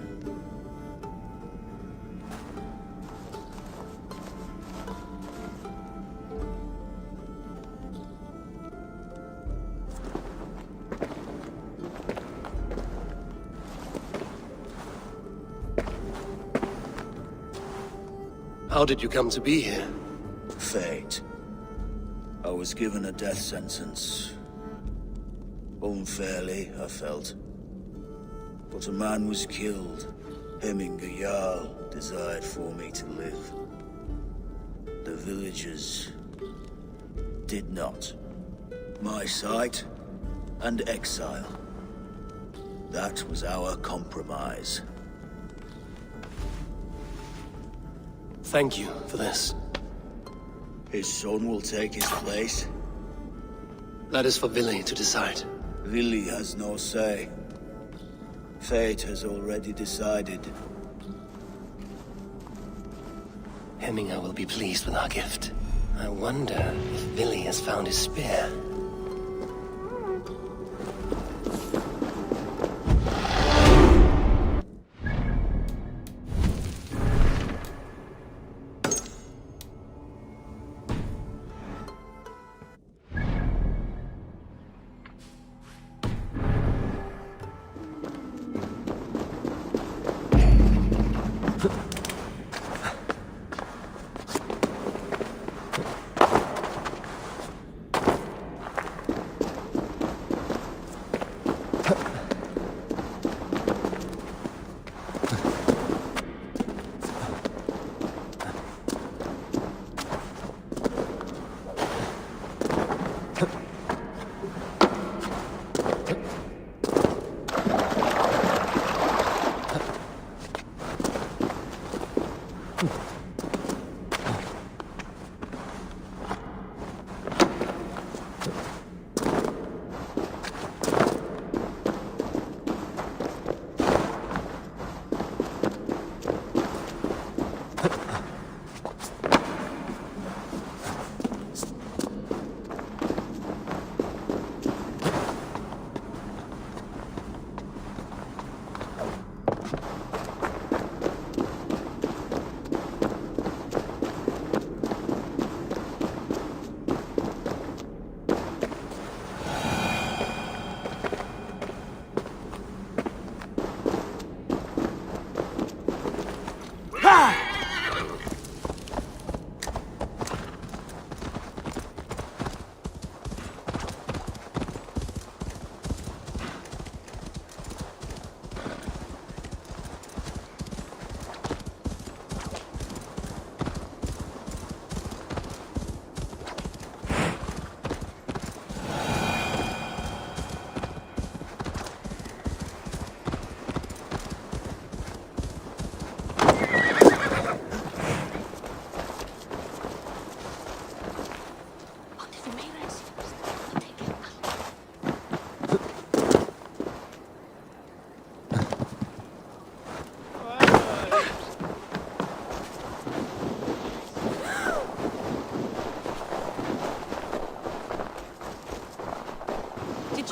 How did you come to be here? Fate. I was given a death sentence. Unfairly, I felt. But a man was killed. Hemminger Jarl desired for me to live. The villagers did not. My sight and exile. That was our compromise. Thank you for this. His son will take his place. That is for Vili to decide. Vili has no say. Fate has already decided. Hemminger will be pleased with our gift. I wonder if Vili has found his spear.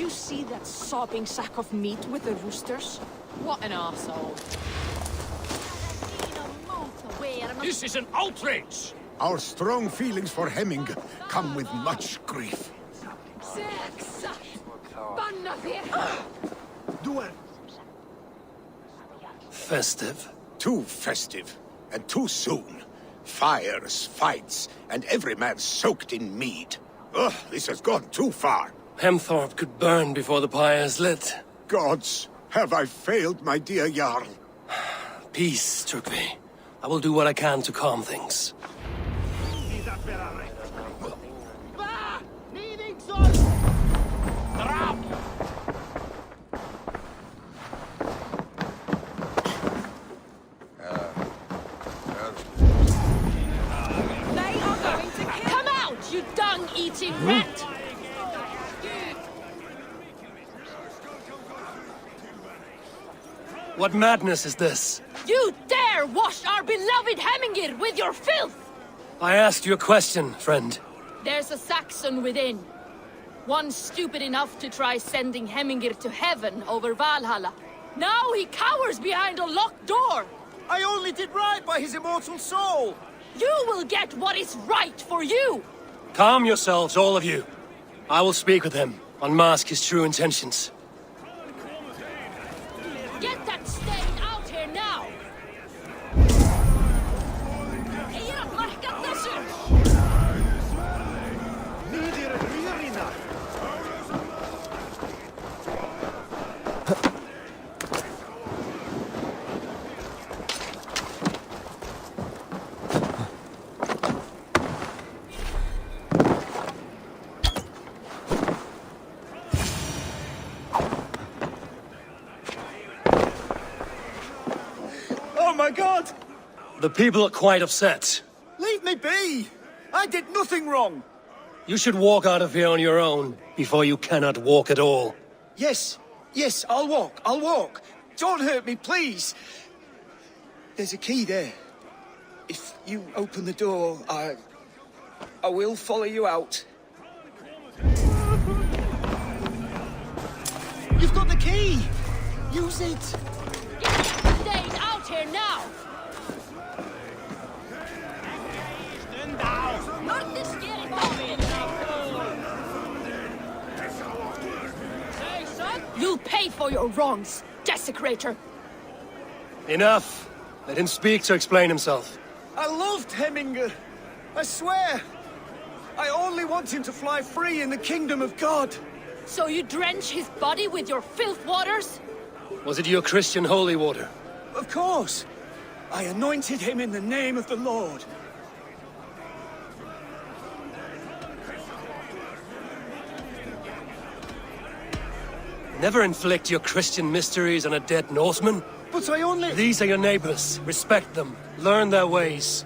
See that sobbing sack of meat with the roosters? What an arsehole. This is an outrage! Our strong feelings for Hemming come with much grief. of here! Festive. Too festive, and too soon. Fires, fights, and every man soaked in mead. Ugh, this has gone too far. Hemthorpe could burn before the pyre's lit. Gods, have I failed my dear Jarl? Peace, Turkey. I will do what I can to calm things. Come out, you dung-eating rat! What madness is this? You dare wash our beloved Hemingir with your filth! I asked you a question, friend. There's a Saxon within. One stupid enough to try sending Hemingir to heaven over Valhalla. Now he cowers behind a locked door! I only did right by his immortal soul! You will get what is right for you! Calm yourselves, all of you. I will speak with him, unmask his true intentions. Get that stain out here now! Oh my god! The people are quite upset. Leave me be! I did nothing wrong! You should walk out of here on your own, before you cannot walk at all. Yes, I'll walk. Don't hurt me, please. There's a key there. If you open the door, I will follow you out. You've got the key! Use it! Stay out here now! Not this scary moment! You'll pay for your wrongs, desecrator! Enough! Let him speak to explain himself. I loved Hemingr. I swear. I only want him to fly free in the kingdom of God. So you drench his body with your filth waters? Was it your Christian holy water? Of course. I anointed him in the name of the Lord. Never inflict your Christian mysteries on a dead Norseman. But I only... These are your neighbors. Respect them. Learn their ways.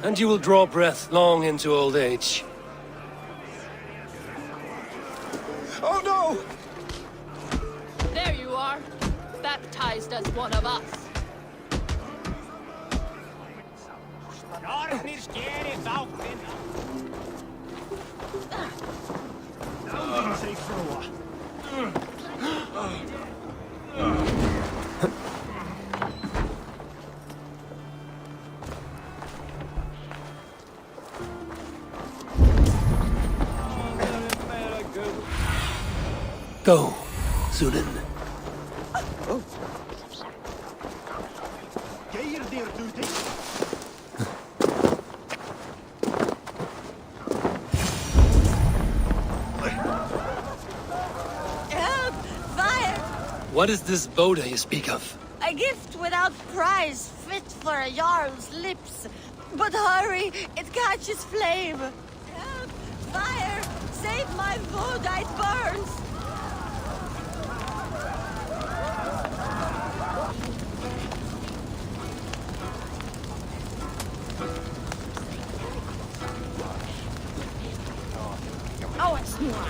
And you will draw breath long into old age. Oh no! There you are. Baptized as one of us. Go, Sunan. Help! Fire! What is this Boda you speak of? A gift without price, fit for a Jarl's lips. But hurry, it catches flame. Help! Fire! Save my Voda, it burns! Oh, it's not.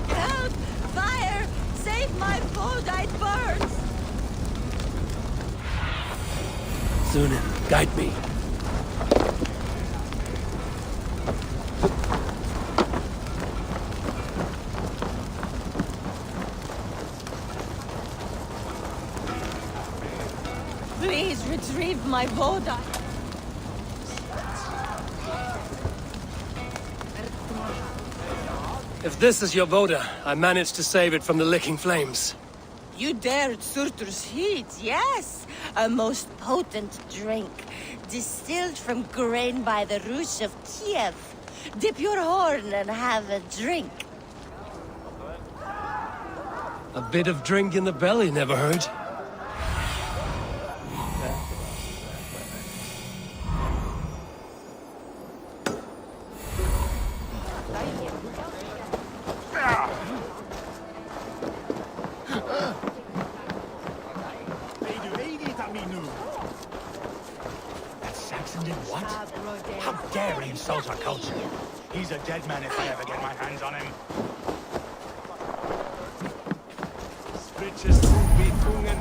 Help! Fire! Save my Voda, it burns! Sunan, guide me. retrieve my Voda. If this is your Voda, I managed to save it from the licking flames. You dared Surtur's heat, yes. A most potent drink, distilled from grain by the Rus of Kiev. Dip your horn and have a drink. A bit of drink in the belly never hurt. That Saxon did what? How dare he insult our culture? He's a dead man if I ever get my hands on him. Spritches Betungen.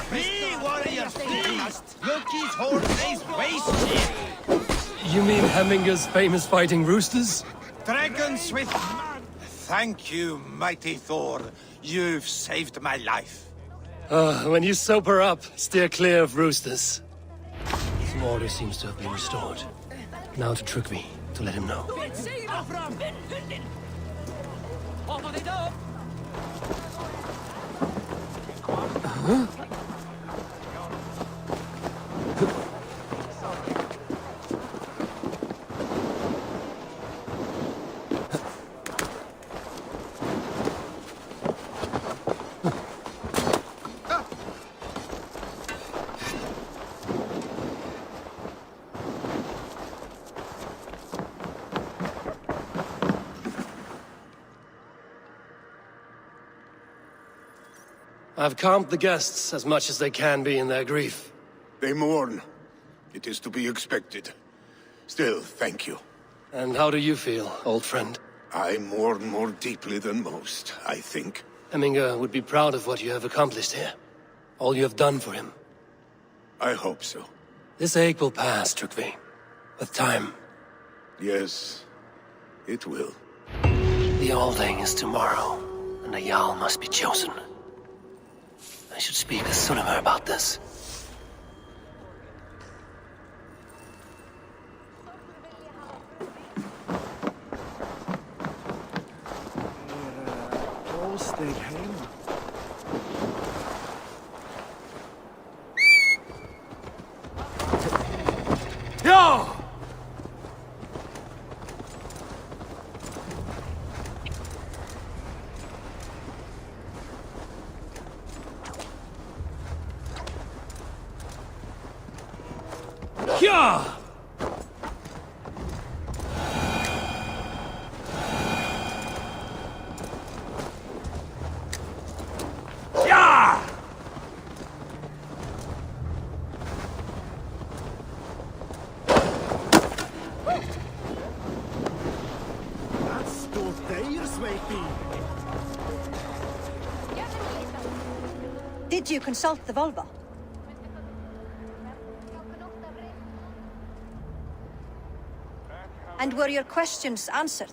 Flee, warriors, flee! Loki's horse wasted! You mean Hemminger's famous fighting roosters? Dragons with... Thank you, mighty Thor. You've saved my life. When you sober up, steer clear of roosters. Some order seems to have been restored. Now to Trygve, to let him know. Huh? I've calmed the guests as much as they can be in their grief. They mourn. It is to be expected. Still, thank you. And how do you feel, old friend? I mourn more deeply than most, I think. Hemminger would be proud of what you have accomplished here. All you have done for him. I hope so. This ache will pass, Trygve. With time. Yes, it will. The Alding is tomorrow, and a Jarl must be chosen. I should speak to Sunniver about this. All stayed home. Yo! Yeah! Yeah! That's those days, maybe. Did you consult the Volva? And were your questions answered?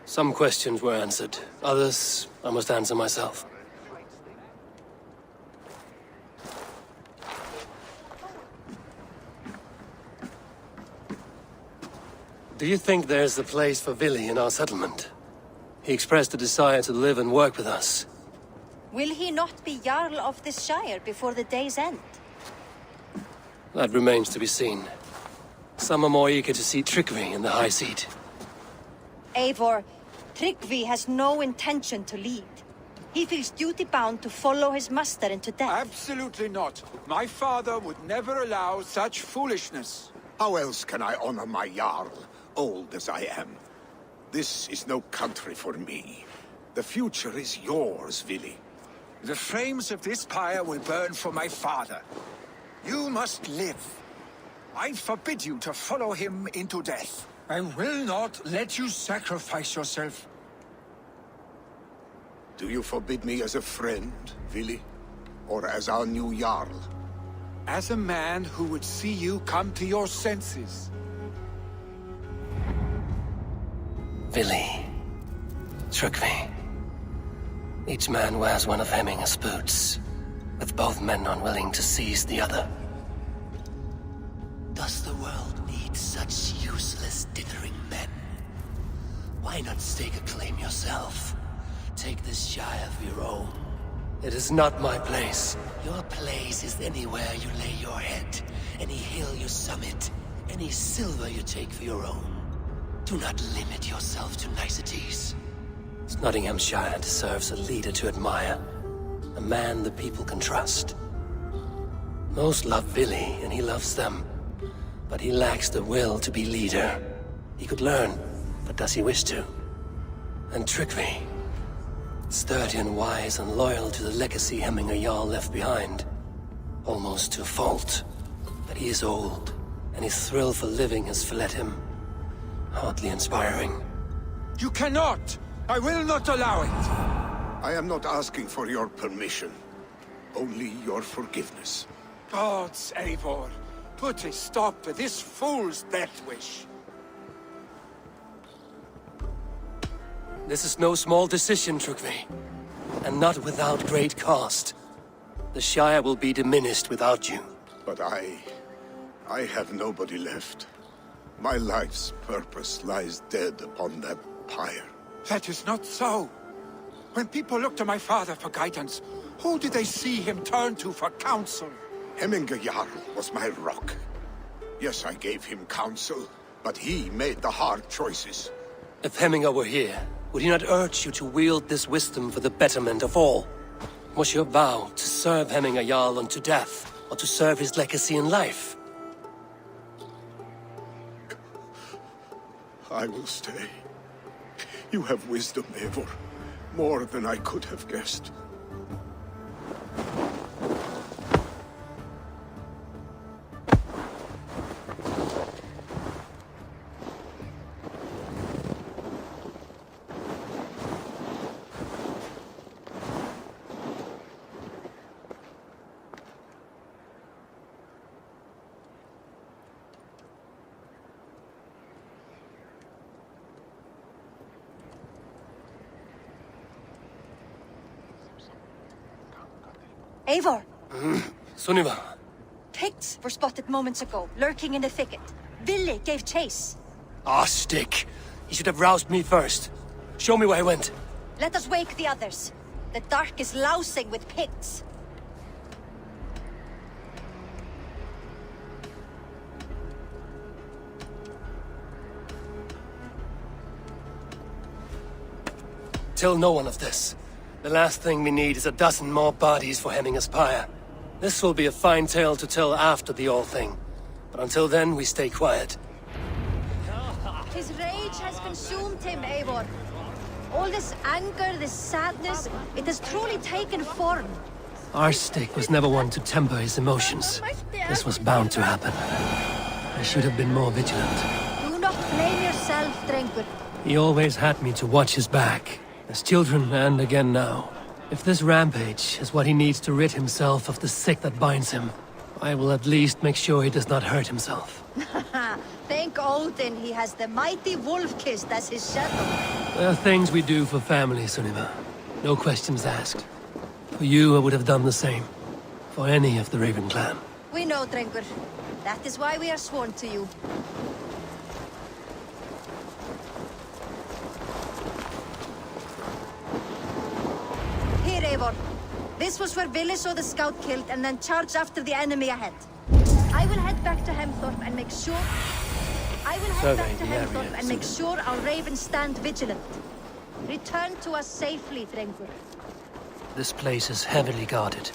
Some questions were answered. Others, I must answer myself. Do you think there's a place for Vili in our settlement? He expressed a desire to live and work with us. Will he not be Jarl of this Shire before the day's end? That remains to be seen. Some are more eager to see Trygve in the high seat. Eivor, Trygve has no intention to lead. He feels duty-bound to follow his master into death. Absolutely not. My father would never allow such foolishness. How else can I honor my Jarl, old as I am? This is no country for me. The future is yours, Vili. The flames of this pyre will burn for my father. You must live. I forbid you to follow him into death. I will not let you sacrifice yourself. Do you forbid me as a friend, Vili? Or as our new Jarl? As a man who would see you come to your senses. Vili. Trygve. Each man wears one of Hemminger's boots, with both men unwilling to seize the other. Does the world need such useless, dithering men? Why not stake a claim yourself? Take this Shire of your own. It is not my place. Your place is anywhere you lay your head, any hill you summit, any silver you take for your own. Do not limit yourself to niceties. Nottinghamshire deserves a leader to admire. A man the people can trust. Most love Billy, and he loves them. But he lacks the will to be leader. He could learn, but does he wish to? And Trickery. Sturdy and wise and loyal to the legacy Hemminger Jarl left behind. Almost to a fault. But he is old, and his thrill for living has fled him. Hardly inspiring. You cannot! I will not allow it! I am not asking for your permission. Only your forgiveness. Gods, Eivor, put a stop to this fool's death wish. This is no small decision, Trickery. And not without great cost. The Shire will be diminished without you. But I have nobody left. My life's purpose lies dead upon that pyre. That is not so. When people look to my father for guidance, who did they see him turn to for counsel? Hemminger Jarl was my rock. Yes, I gave him counsel, but he made the hard choices. If Hemminger were here, would he not urge you to wield this wisdom for the betterment of all? Was your vow to serve Hemminger Jarl unto death, or to serve his legacy in life? I will stay. You have wisdom, Eivor. More than I could have guessed. Eivor! Sunniva! Picts were spotted moments ago, lurking in the thicket. Ville gave chase. Ah, stick! He should have roused me first. Show me where he went. Let us wake the others. The dark is lousing with Picts. Tell no one of this. The last thing we need is a dozen more bodies for Hemminger's pyre. This will be a fine tale to tell after the all thing. But until then, we stay quiet. His rage has consumed him, Eivor. All this anger, this sadness, it has truly taken form. Our stick was never one to temper his emotions. This was bound to happen. I should have been more vigilant. Do not blame yourself, Drengur. He always had me to watch his back. As children, and again now. If this rampage is what he needs to rid himself of the sick that binds him, I will at least make sure he does not hurt himself. Thank Odin he has the mighty Wolf-Kissed as his shadow. There are things we do for family, Sunniva. No questions asked. For you, I would have done the same. For any of the Raven clan. We know, Drengur. That is why we are sworn to you. Here, Eivor. This was where Ville saw the scout killed and then charged after the enemy ahead. I will head back to Hemthorpe and make sure... make sure our ravens stand vigilant. Return to us safely, Drengur. This place is heavily guarded.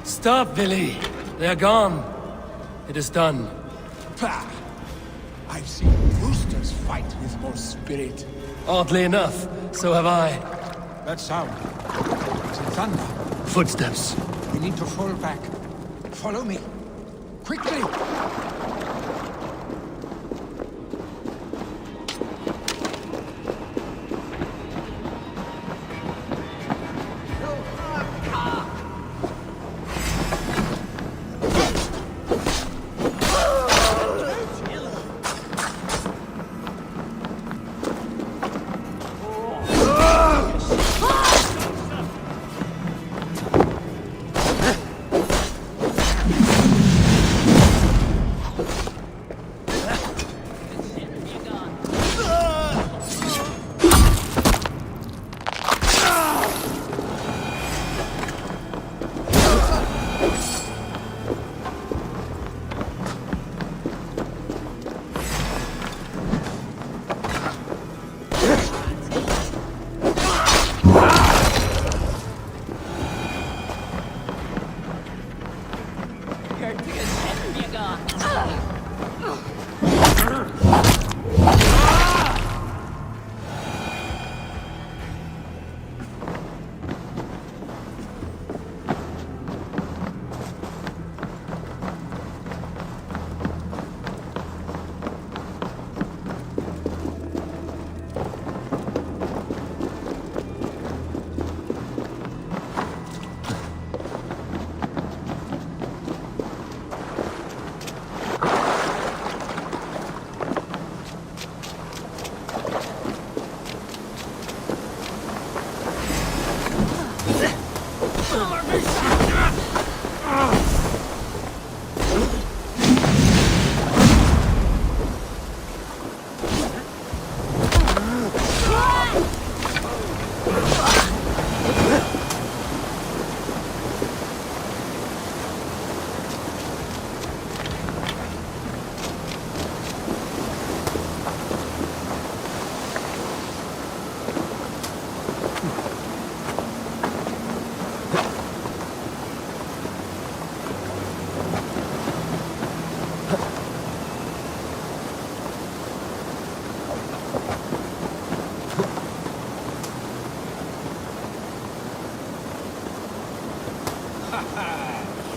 Stop, Billy. They're gone. It is done. Pah! I've seen roosters fight with more spirit. Oddly enough, so have I. That sound. Is it thunder? Footsteps. We need to fall back. Follow me. Quickly!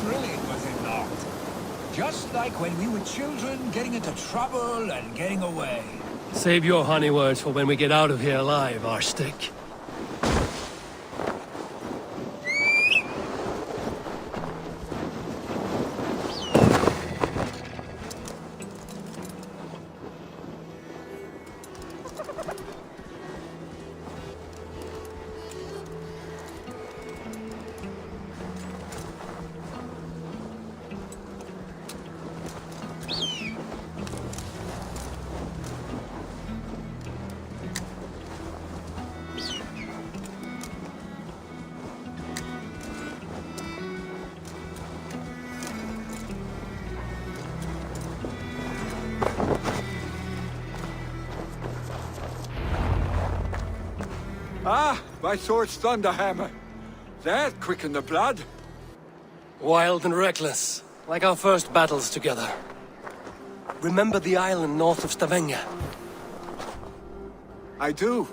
Brilliant, was it not? Just like when we were children, getting into trouble and getting away. Save your honey words for when we get out of here alive, Arstick. Ah, my sword's thunderhammer. That quickened the blood. Wild and reckless, like our first battles together. Remember the island north of Stavanger? I do.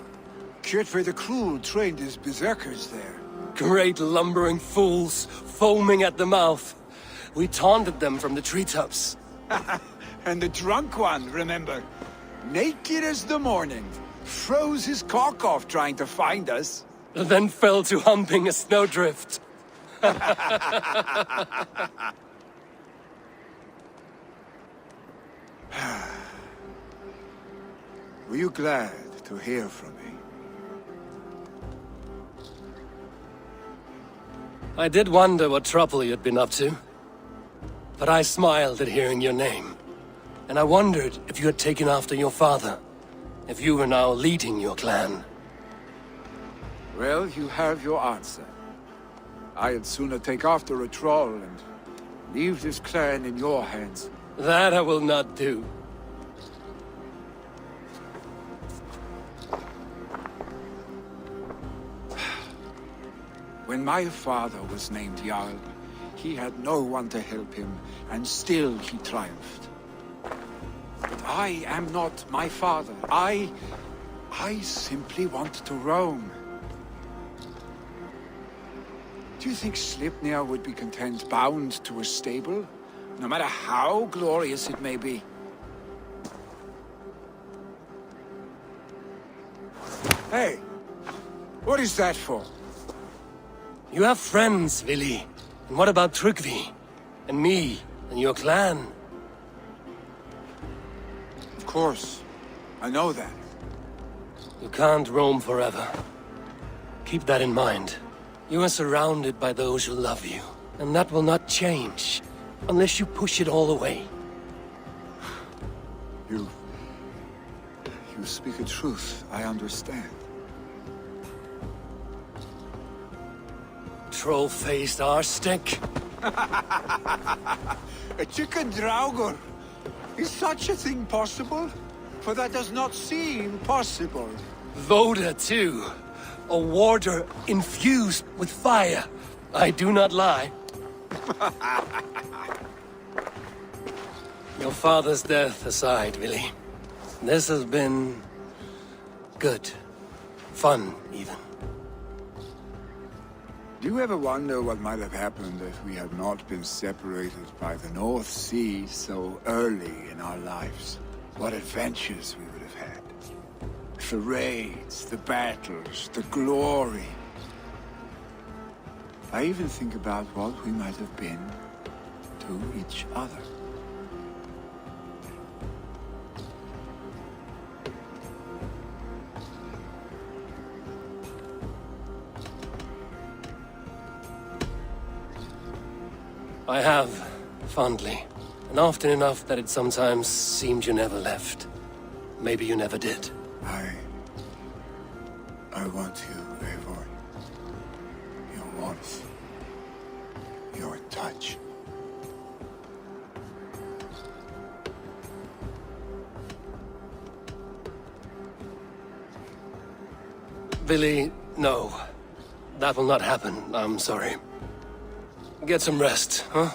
Kjotve the Cruel trained his berserkers there. Great lumbering fools, foaming at the mouth. We taunted them from the treetops. And the drunk one, remember? Naked as the morning. Froze his cock off trying to find us. Then fell to humping a snowdrift. Were you glad to hear from me? I did wonder what trouble you'd been up to. But I smiled at hearing your name. And I wondered if you had taken after your father. If you were now leading your clan. Well, you have your answer. I'd sooner take after a troll and leave this clan in your hands. That I will not do. When my father was named Jarl, he had no one to help him, and still he triumphed. But I am not my father. I simply want to roam. Do you think Sleipnir would be content bound to a stable? No matter how glorious it may be? Hey! What is that for? You have friends, Vili. And what about Tryggvi? And me? And your clan? Of course. I know that. You can't roam forever. Keep that in mind. You are surrounded by those who love you. And that will not change. Unless you push it all away. You speak a truth. I understand. Troll-faced arsestick. A chicken draugur. Is such a thing possible? For that does not seem possible. Voda, too. A warder infused with fire. I do not lie. Your father's death aside, Vili. This has been... good. Fun, even. Do you ever wonder what might have happened if we had not been separated by the North Sea so early in our lives? What adventures we would have had. The raids, the battles, the glory. I even think about what we might have been to each other. I have, fondly. And often enough that it sometimes seemed you never left. Maybe you never did. I want you, Eivor. Your warmth. Your touch. Vili, no. That will not happen, I'm sorry. Get some rest, huh?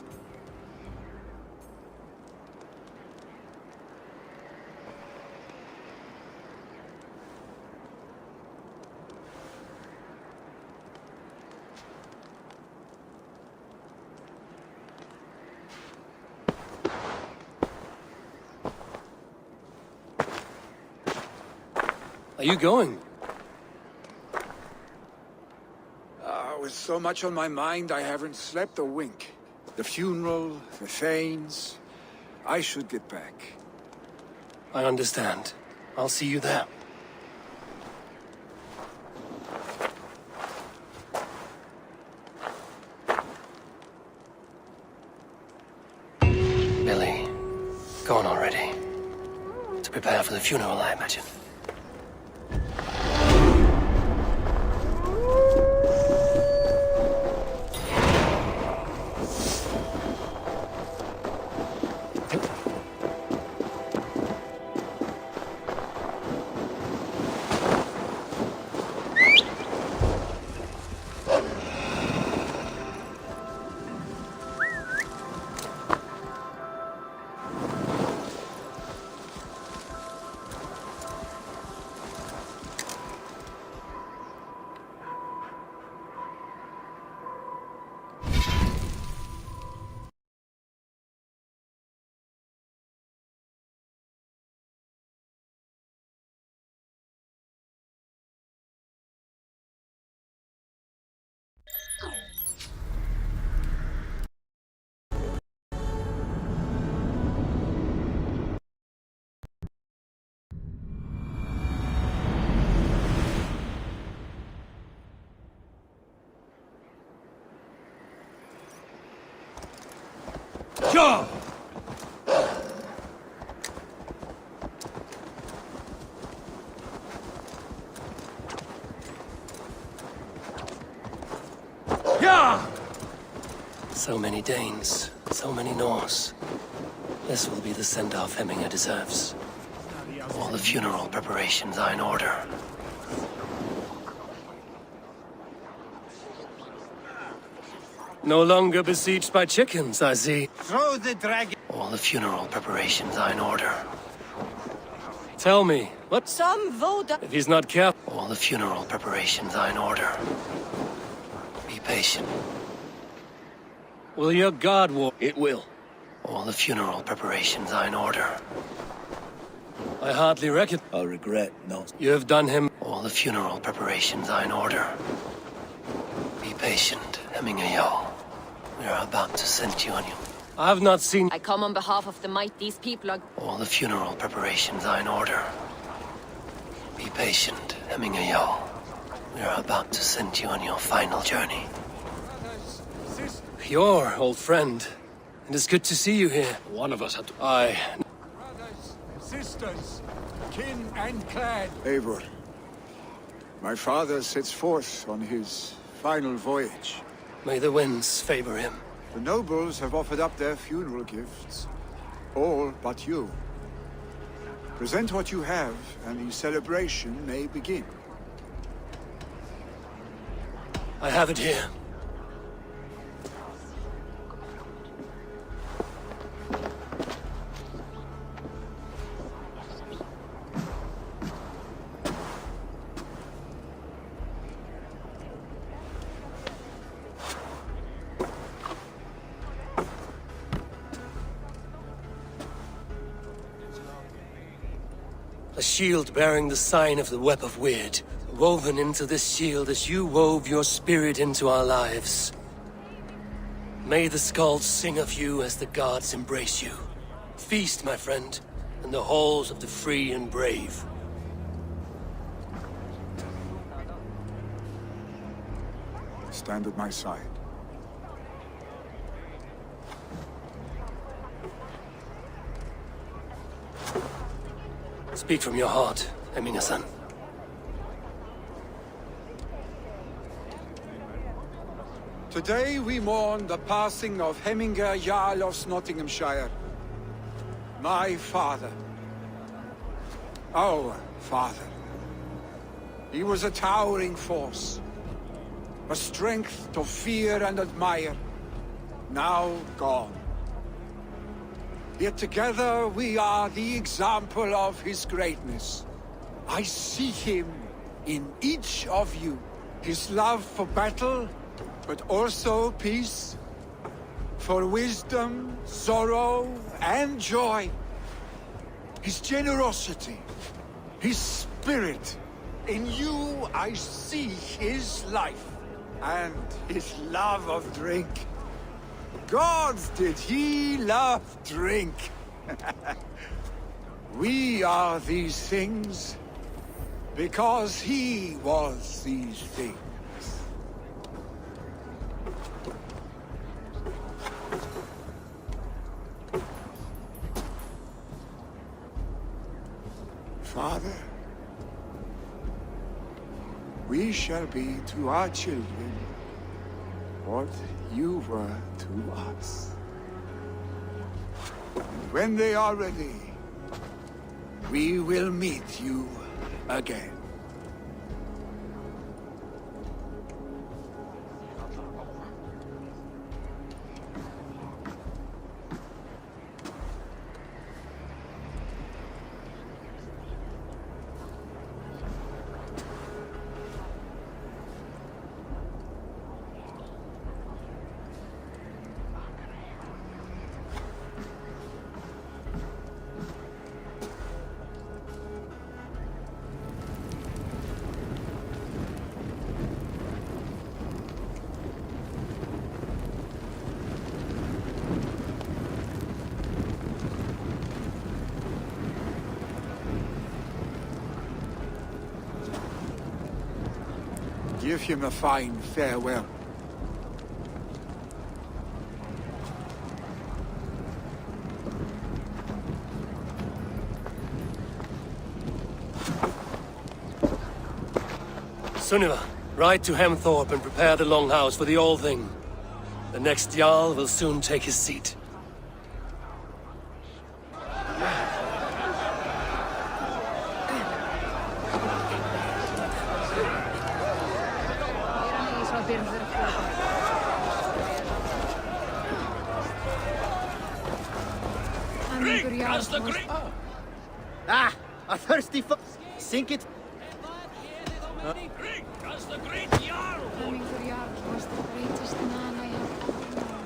Are you going? With so much on my mind, I haven't slept a wink. The funeral, the Thanes... I should get back. I understand. I'll see you there. Billy, go on already. To prepare for the funeral, I imagine. Go! Yeah! So many Danes, so many Norse. This will be the send-off Hemminger deserves. All the funeral preparations are in order. No longer besieged by chickens, I see. Throw the dragon. All the funeral preparations are in order. Tell me, what? Some vote. If he's not careful, all the funeral preparations are in order. Be patient. Will your guard walk? It will. All the funeral preparations are in order. I hardly reckon. I regret not. You have done him. All the funeral preparations are in order. Be patient, Hemminger Jarl. We are about to send you on you. I have not seen. I come on behalf of the might. These people are... All the funeral preparations are in order. Be patient, Hemminger Jarl. We are about to send you on your final journey. Your old friend. It is good to see you here. One of us had to... Brothers, sisters, kin and clan. Eivor, my father sets forth on his final voyage. May the winds favor him. The nobles have offered up their funeral gifts. All but you. Present what you have, and the celebration may begin. I have it here. A shield bearing the sign of the Web of Weird, woven into this shield as you wove your spirit into our lives. May the skulls sing of you as the gods embrace you. Feast, my friend, in the halls of the free and brave. Stand at my side. Speak from your heart, Hemminger-san. Today we mourn the passing of Hemminger Jarl of Nottinghamshire. My father. Our father. He was a towering force. A strength to fear and admire. Now gone. Yet together we are the example of his greatness. I see him in each of you. His love for battle, but also peace. For wisdom, sorrow, and joy. His generosity, his spirit. In you I see his life, and his love of drink. Gods, did he love drink? We are these things because he was these things. Father, we shall be to our children what you were to us. And when they are ready, we will meet you again. Give him a fine farewell. Sunniva, ride to Hemthorpe and prepare the Longhouse for the All-Thing. The next Jarl will soon take his seat. Ah, a thirsty sink it. As the great Jarl! Was the greatest man I have ever known.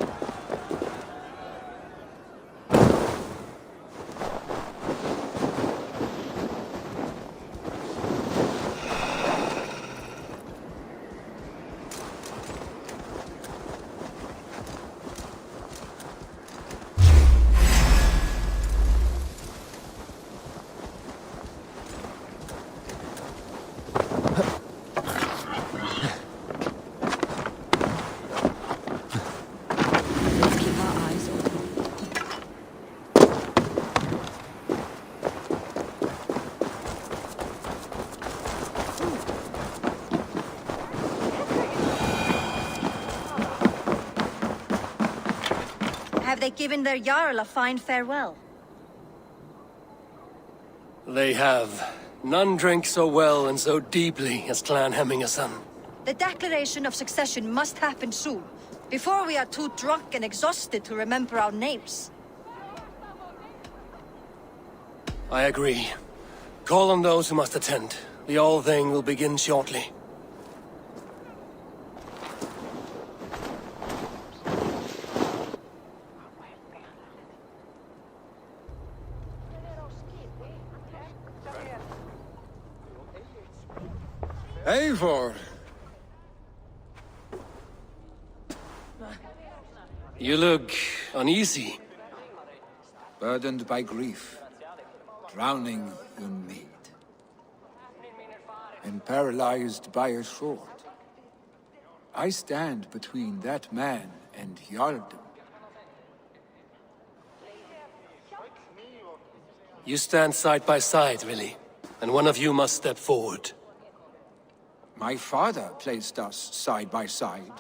Have they given their Jarl a fine farewell? They have. None drink so well and so deeply as Clan Hemmingerson. The declaration of succession must happen soon, before we are too drunk and exhausted to remember our names. I agree. Call on those who must attend. The All-Thing will begin shortly. Eivor! You look uneasy. Burdened by grief, drowning in mead, and paralyzed by a sword. I stand between that man and Jarldom. You stand side by side, really, and one of you must step forward. My father placed us side by side,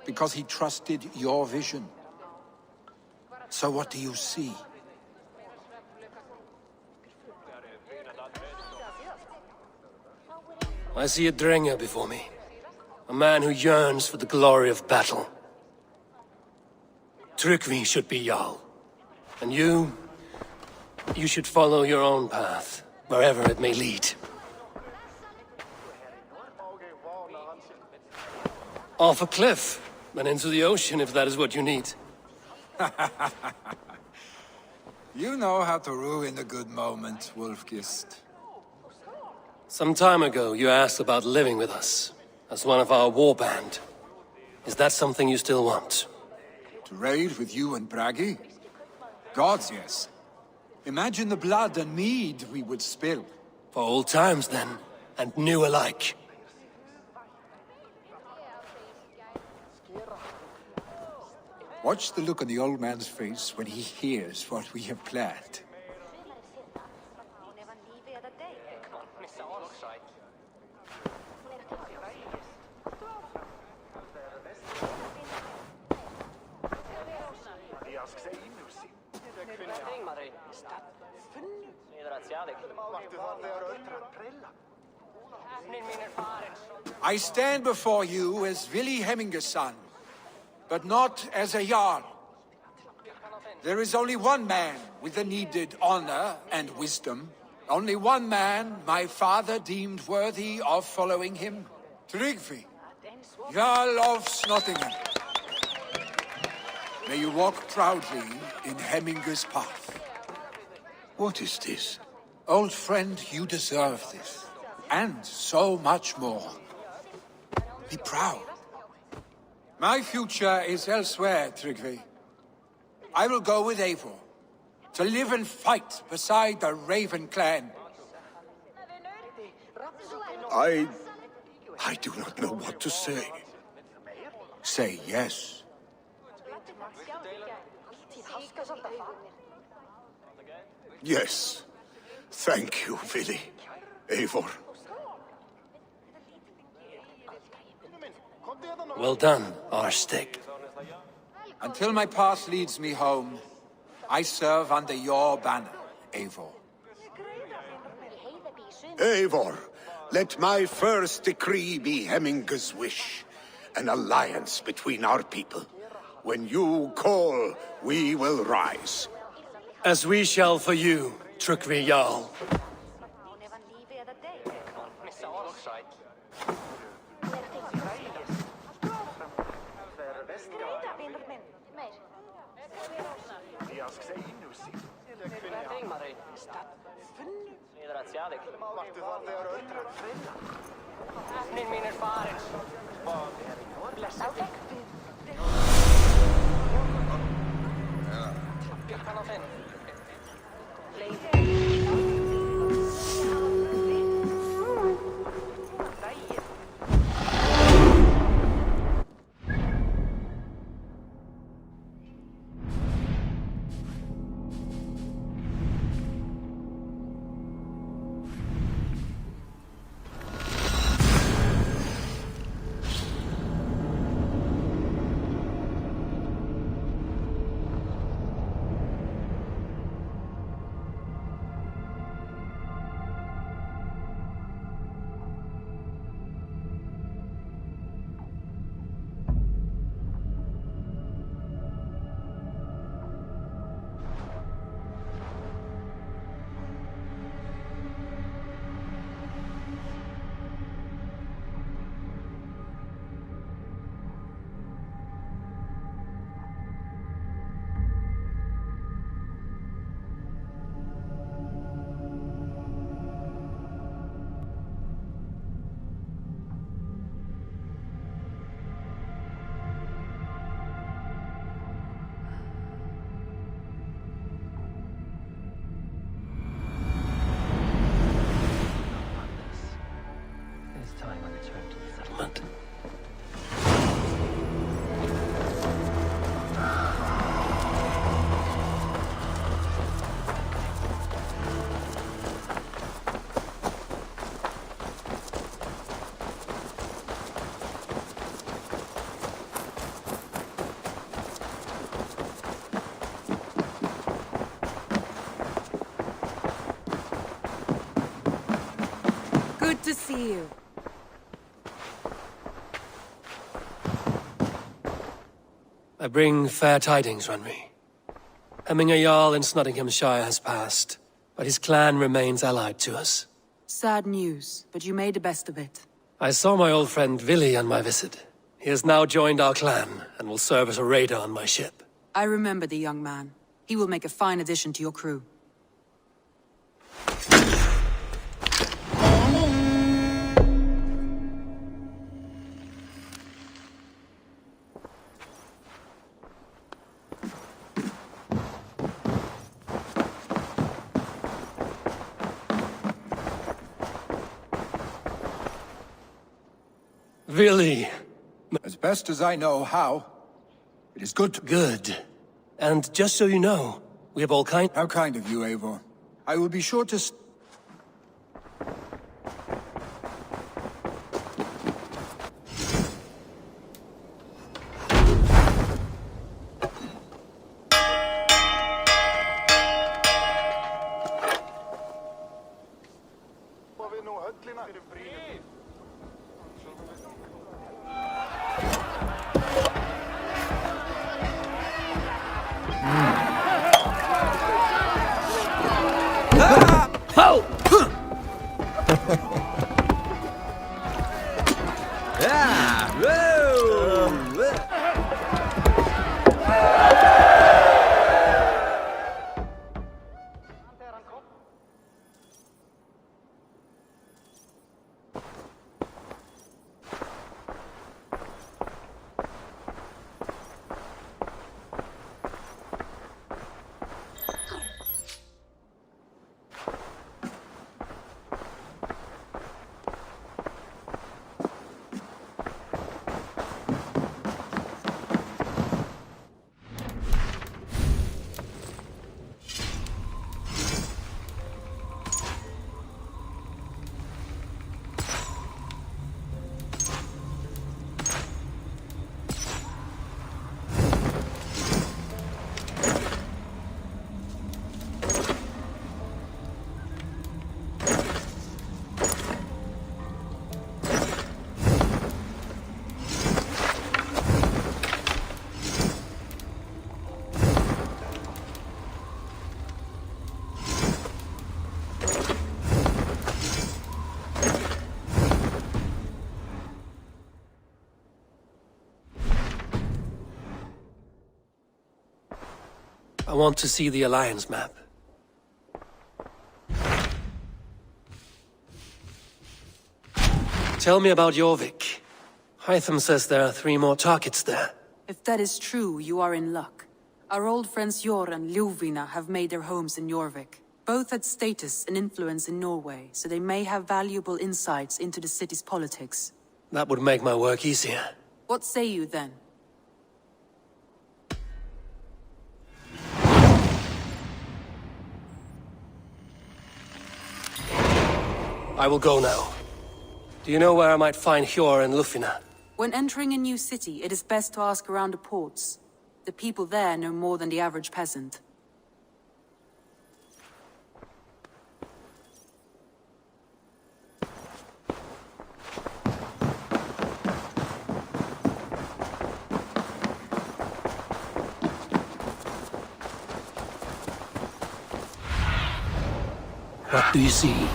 because he trusted your vision. So what do you see? I see a Drenger before me. A man who yearns for the glory of battle. Tryggvi should be Jarl. And you should follow your own path, wherever it may lead. Off a cliff, then into the ocean if that is what you need. You know how to ruin a good moment, Wolfgist. Some time ago, you asked about living with us, as one of our warband. Is that something you still want? To raid with you and Bragi? Gods, yes. Imagine the blood and mead we would spill. For old times, then, and new alike. Watch the look on the old man's face when he hears what we have planned. I stand before you as Vili Hemmingerson, but not as a Jarl. There is only one man with the needed honor and wisdom. Only one man my father deemed worthy of following him. Tryggvi, Jarl of Snottingham. May you walk proudly in Hemminger's path. What is this? Old friend, you deserve this. And so much more. Be proud. My future is elsewhere, Tryggvi. I will go with Eivor, to live and fight beside the Raven clan. I do not know what to say. Say yes. Yes. Thank you, Vili. Eivor. Well done, Arstic. Until my path leads me home, I serve under your banner, Eivor. Eivor, let my first decree be Hemminger's wish. An alliance between our people. When you call, we will rise. As we shall for you, Trukvi Jarl. Good to see you. I bring fair tidings, Runry. Hemminger Jarl in Nottinghamshire has passed, but his clan remains allied to us. Sad news, but you made the best of it. I saw my old friend Vili on my visit. He has now joined our clan, and will serve as a raider on my ship. I remember the young man. He will make a fine addition to your crew. Vili! As best as I know how, it is good to... Good. And just so you know, we have all kind... How kind of you, Eivor. I will be sure to... I want to see the Alliance map. Tell me about Jorvik. Hytham says there are 3 more targets there. If that is true, you are in luck. Our old friends Jor and Ljuvina have made their homes in Jorvik. Both had status and influence in Norway, so they may have valuable insights into the city's politics. That would make my work easier. What say you then? I will go now. Do you know where I might find Hjor and Ljuvina? When entering a new city, it is best to ask around the ports. The people there know more than the average peasant. What do you see?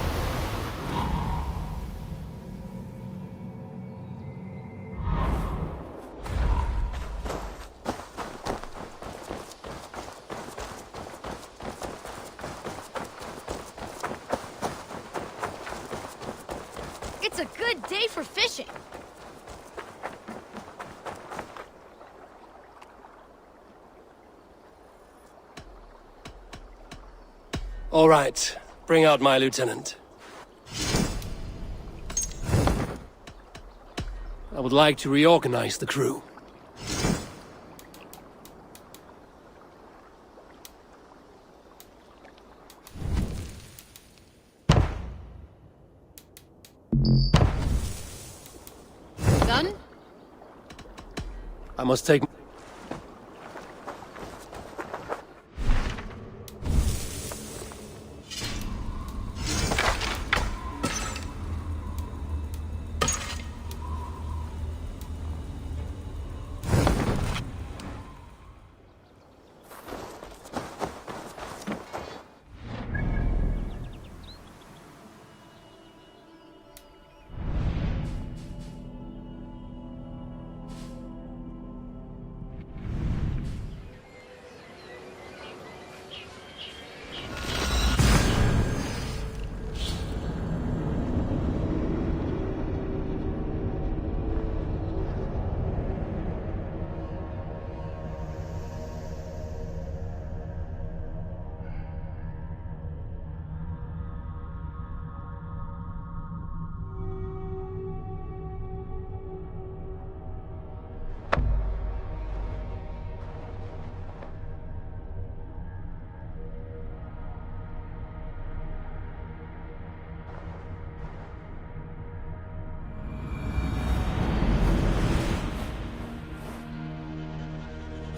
It's a good day for fishing. All right. Bring out my lieutenant. I would like to reorganize the crew. Done? I must take...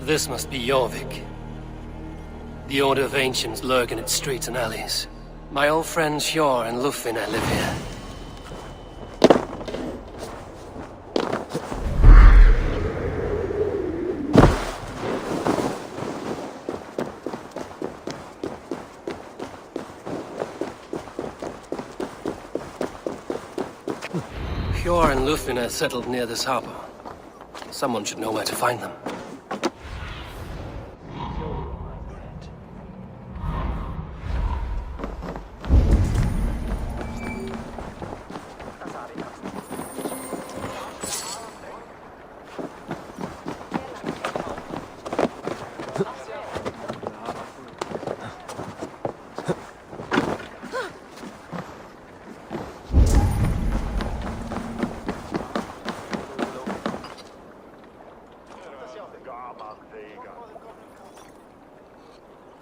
This must be Jorvik. The Order of Ancients lurk in its streets and alleys. My old friends Hjor and Ljuvina live here. Hjor and Ljuvina settled near this harbor. Someone should know where to find them.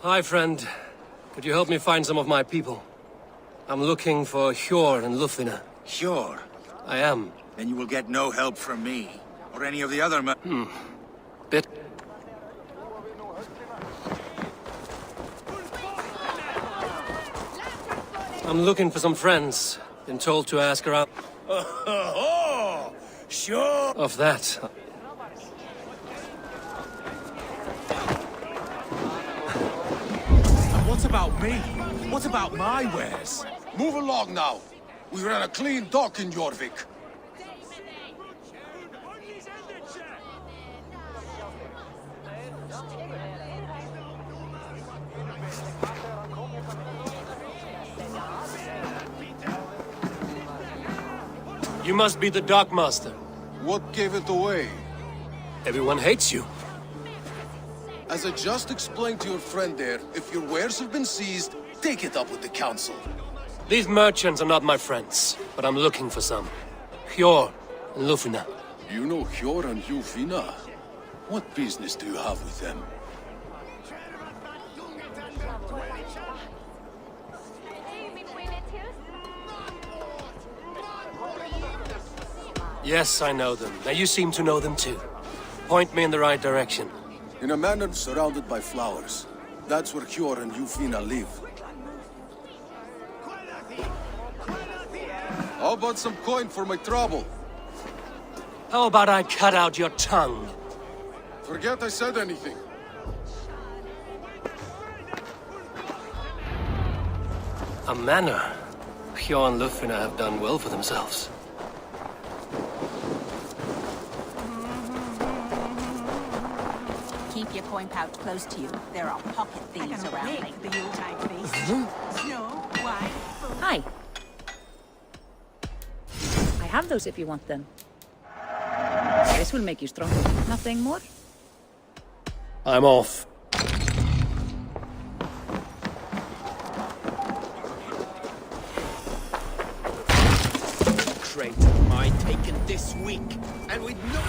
Hi, friend. Could you help me find some of my people? I'm looking for Hjor and Ljuvina. Hjor? I am. Then you will get no help from me, or any of the other Bit... I'm looking for some friends. Been told to ask around... Oh, sure. Of that... What about me? What about my wares? Move along now. We ran a clean dock in Jorvik. You must be the Dark Master. What gave it away? Everyone hates you. As I just explained to your friend there, if your wares have been seized, take it up with the council. These merchants are not my friends, but I'm looking for some. Hjor and Lufina. You know Hjor and Lufina? What business do you have with them? Yes, I know them. Now you seem to know them too. Point me in the right direction. In a manor surrounded by flowers. That's where Hjor and Lufina live. How about some coin for my trouble? How about I cut out your tongue? Forget I said anything. A manor. Hjor and Lufina have done well for themselves. Keep your coin pouch close to you. There are pocket thieves around lately. Hi. I have those if you want them. This will make you stronger. Nothing more? I'm off. Crate of mine taken this week, and with no...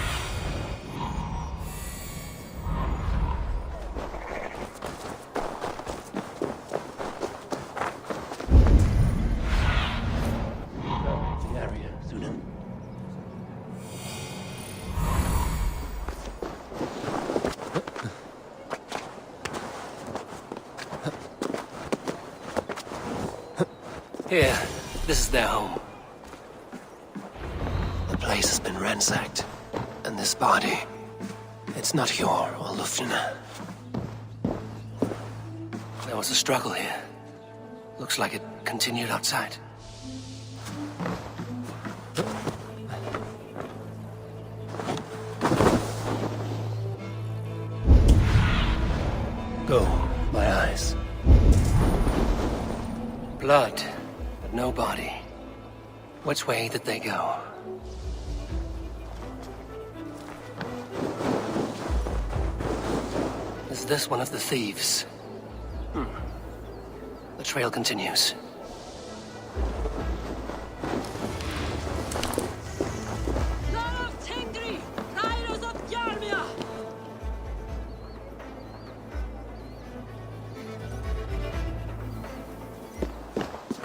Here, this is their home. The place has been ransacked. And this body, it's not Hjor or Lufina. There was a struggle here. Looks like it continued outside. Go, my eyes. Blood. No body. Which way did they go? Is this one of the thieves? The trail continues.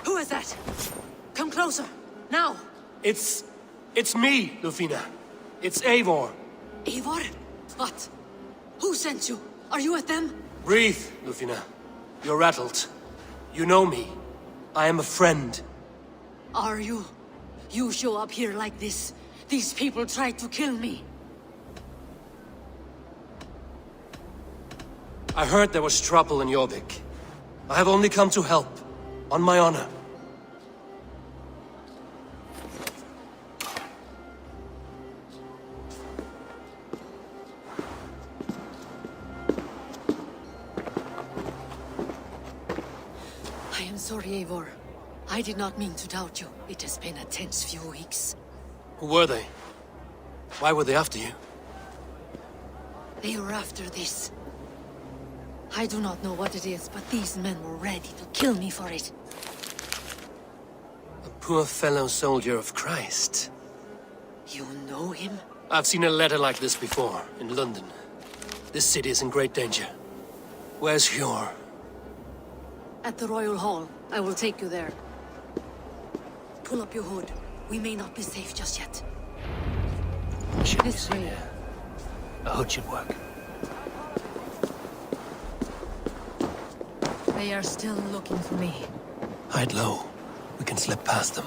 Who is that? Come closer, now! It's me, Lufina. It's Eivor. Eivor? What? Who sent you? Are you with them? Breathe, Lufina. You're rattled. You know me. I am a friend. Are you? You show up here like this. These people tried to kill me. I heard there was trouble in Jorvik. I have only come to help. On my honor. I am sorry, Eivor. I did not mean to doubt you. It has been a tense few weeks. Who were they? Why were they after you? They were after this. I do not know what it is, but these men were ready to kill me for it. A poor fellow soldier of Christ. You know him? I've seen a letter like this before, in London. This city is in great danger. Where's Hjor? At the Royal Hall. I will take you there. Pull up your hood. We may not be safe just yet. This way. A hood should work. They are still looking for me. Hide low. We can slip past them.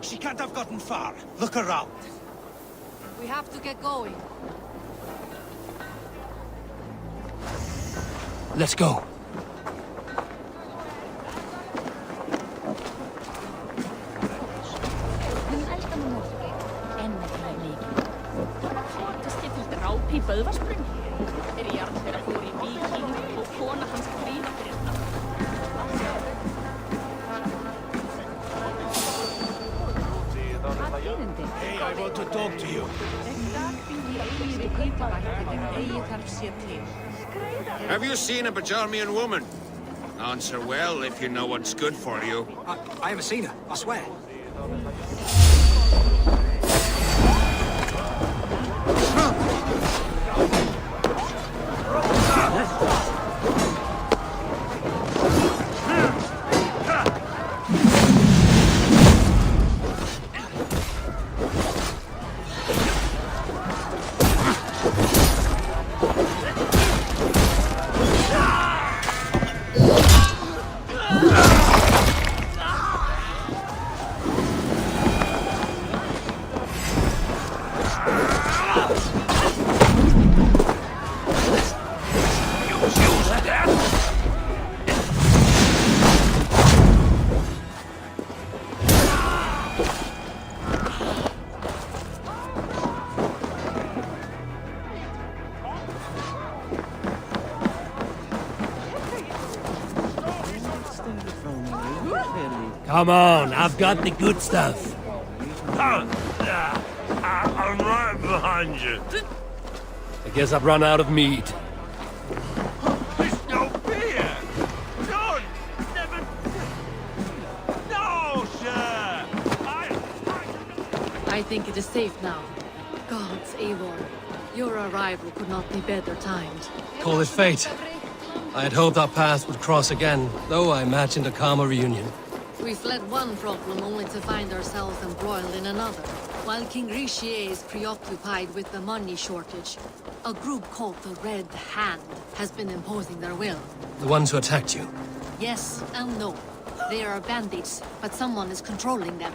She can't have gotten far. Look around. We have to get going. Let's go. Í Böðvarsbrunn jarl þeirra fór í víking og kona hans gríða fyrir það. Hey, I want to talk to you. Have you seen a Bajarmian woman? Answer well if you know what's good for you. I haven't seen her, I swear. Come on, I've got the good stuff. I'm right behind you. I guess I've run out of meat. There's no beer. John, never. No, sir. I think it is safe now. Gods, Eivor, your arrival could not be better timed. Call it fate. I had hoped our paths would cross again, though I imagined a calmer reunion. We fled one problem only to find ourselves embroiled in another. While King Richier is preoccupied with the money shortage, a group called the Red Hand has been imposing their will. The ones who attacked you. Yes and no. They are bandits, but someone is controlling them.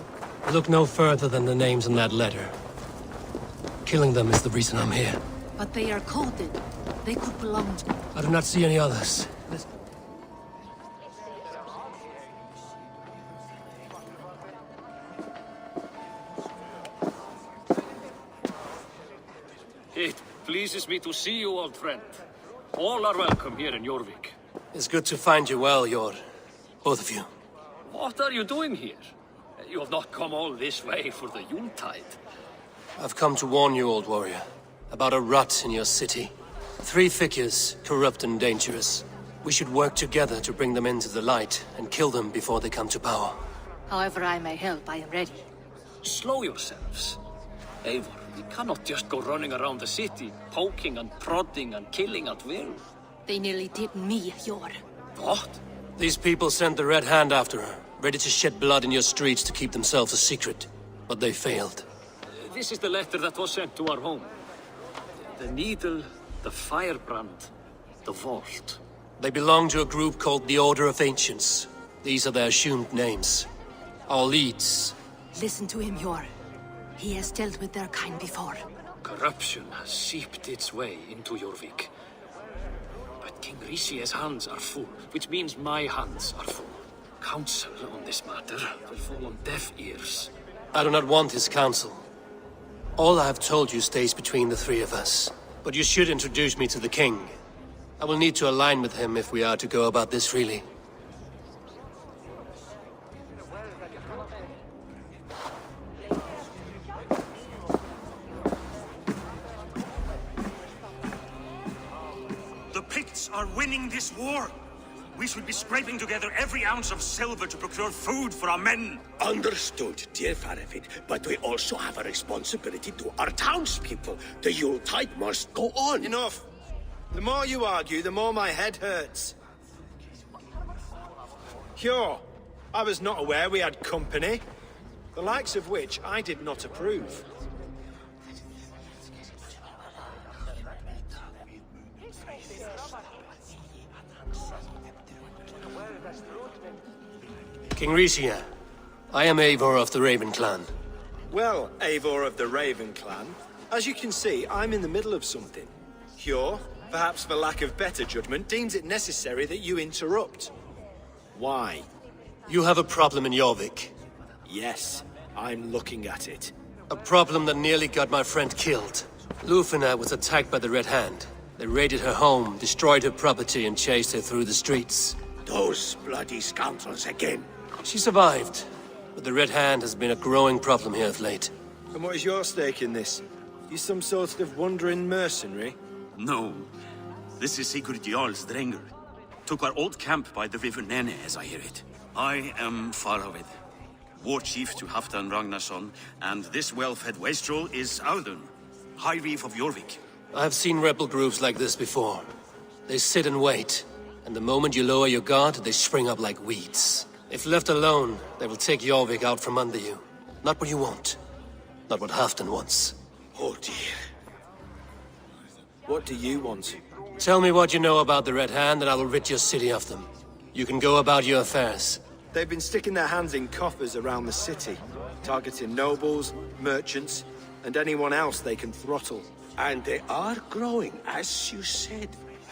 Look no further than the names in that letter. Killing them is the reason I'm here. But they are coded. They could belong to... I do not see any others. It pleases me to see you, old friend. All are welcome here in Jorvik. It's good to find you well, Yor. Both of you. What are you doing here? You have not come all this way for the Yuletide. I've come to warn you, old warrior, about a rot in your city. 3 figures, corrupt and dangerous. We should work together to bring them into the light and kill them before they come to power. However I may help, I am ready. Slow yourselves. Eivor, we cannot just go running around the city, poking and prodding and killing at will. They nearly did me, Yor. What? These people sent the Red Hand after her, ready to shed blood in your streets to keep themselves a secret. But they failed. This is the letter that was sent to our home. The needle, the firebrand, the vault. They belong to a group called the Order of Ancients. These are their assumed names. Our leads. Listen to him, Yor. He has dealt with their kind before. Corruption has seeped its way into Jorvik. But King Richier's hands are full, which means my hands are full. Counsel on this matter will fall on deaf ears. I do not want his counsel. All I have told you stays between the 3 of us. But you should introduce me to the king. I will need to align with him if we are to go about this freely. The Picts are winning this war. We should be scraping together every ounce of silver to procure food for our men. Understood, dear Farafin, but we also have a responsibility to our townspeople. The Yuletide must go on. Enough. The more you argue, the more my head hurts. Sure, I was not aware we had company, the likes of which I did not approve. King Richier, I am Eivor of the Raven Clan. Well, Eivor of the Raven Clan, As you can see, I'm in the middle of something. Hjor, perhaps for lack of better judgment, deems it necessary that you interrupt. Why? You have a problem in Jorvik. Yes, I'm looking at it. A problem that nearly got my friend killed. Lufina was attacked by the Red Hand. They raided her home, destroyed her property, and chased her through the streets. Those bloody scoundrels again. She survived, but the Red Hand has been a growing problem here of late. And what is your stake in this? You some sort of wandering mercenary? No. This is Sigurd Jarl's Drenger. Took our old camp by the river Nene, as I hear it. I am Faravid, war chief to Halfdan Ragnarsson, and this well-fed wastrel is Audun, High Reeve of Jorvik. I've seen rebel groups like this before. They sit and wait, and the moment you lower your guard, they spring up like weeds. If left alone, they will take Jorvik out from under you. Not what you want. Not what Halfdan wants. Oh dear. What do you want? Tell me what you know about the Red Hand, and I will rid your city of them. You can go about your affairs. They've been sticking their hands in coffers around the city, targeting nobles, merchants, and anyone else they can throttle. And they are growing, as you said.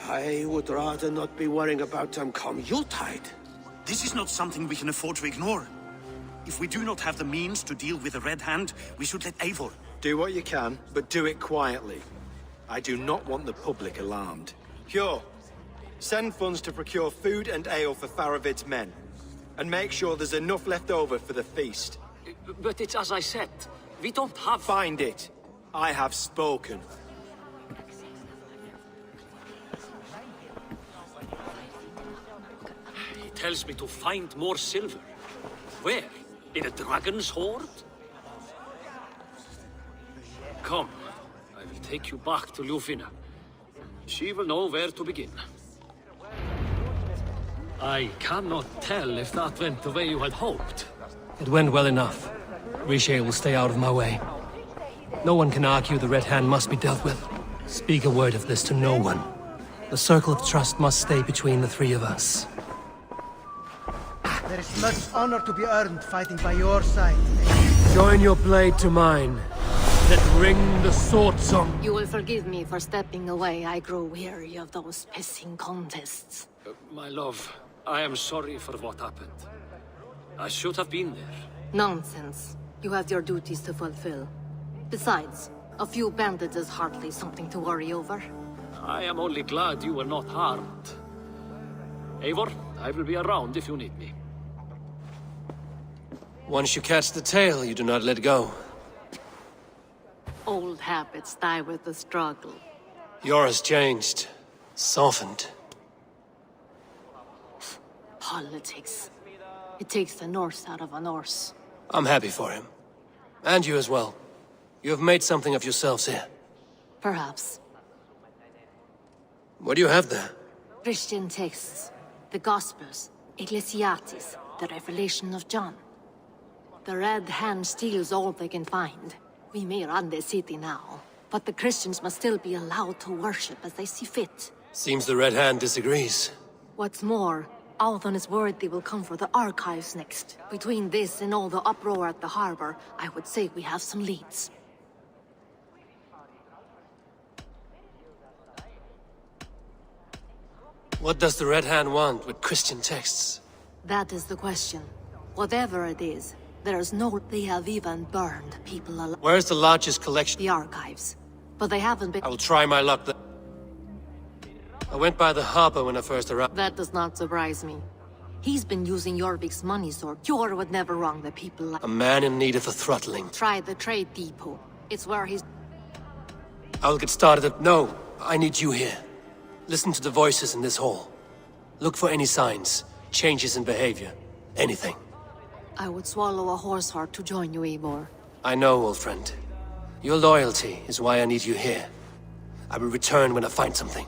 I would rather not be worrying about them come Yuletide. This is not something we can afford to ignore. If we do not have the means to deal with the Red Hand, we should let Eivor. Do what you can, but do it quietly. I do not want the public alarmed. Hjor, send funds to procure food and ale for Faravid's men. And make sure there's enough left over for the feast. But it's as I said, we don't have... Find it. I have spoken. He tells me to find more silver. Where? In a dragon's hoard? Come, I will take you back to Lufina. She will know where to begin. I cannot tell if that went the way you had hoped. It went well enough. Riche will stay out of my way. No one can argue the Red Hand must be dealt with. Speak a word of this to no one. The circle of trust must stay between the three of us. There is much honor to be earned fighting by your side. Join your blade to mine. Let ring the sword song. You will forgive me for stepping away. I grow weary of those pissing contests. My love, I am sorry for what happened. I should have been there. Nonsense. You have your duties to fulfill. Besides, a few bandits is hardly something to worry over. I am only glad you were not harmed. Eivor, I will be around if you need me. Once you catch the tail, you do not let go. Old habits die with the struggle. Yours changed. Softened. Politics. It takes the Norse out of a Norse. I'm happy for him. And you as well. You have made something of yourselves here. Perhaps. What do you have there? Christian texts. The Gospels. Ecclesiastes. The Revelation of John. The Red Hand steals all they can find. We may run the city now, but the Christians must still be allowed to worship as they see fit. Seems the Red Hand disagrees. What's more, Althon is worried they will come for the archives next. Between this and all the uproar at the harbor, I would say we have some leads. What does the Red Hand want with Christian texts? That is the question. Whatever it is, there is no... They have even burned people alive. Where's the largest collection? The archives. But they haven't been... I will try my luck there. I went by the harbor when I first arrived. That does not surprise me. He's been using Jorvik's money sword. Hjor would never wrong the people like... A man in need of a throttling. Try the trade depot. It's where he's... I will get started at... No, I need you here. Listen to the voices in this hall. Look for any signs, changes in behavior, anything. I would swallow a horse heart to join you, Eivor. I know, old friend. Your loyalty is why I need you here. I will return when I find something.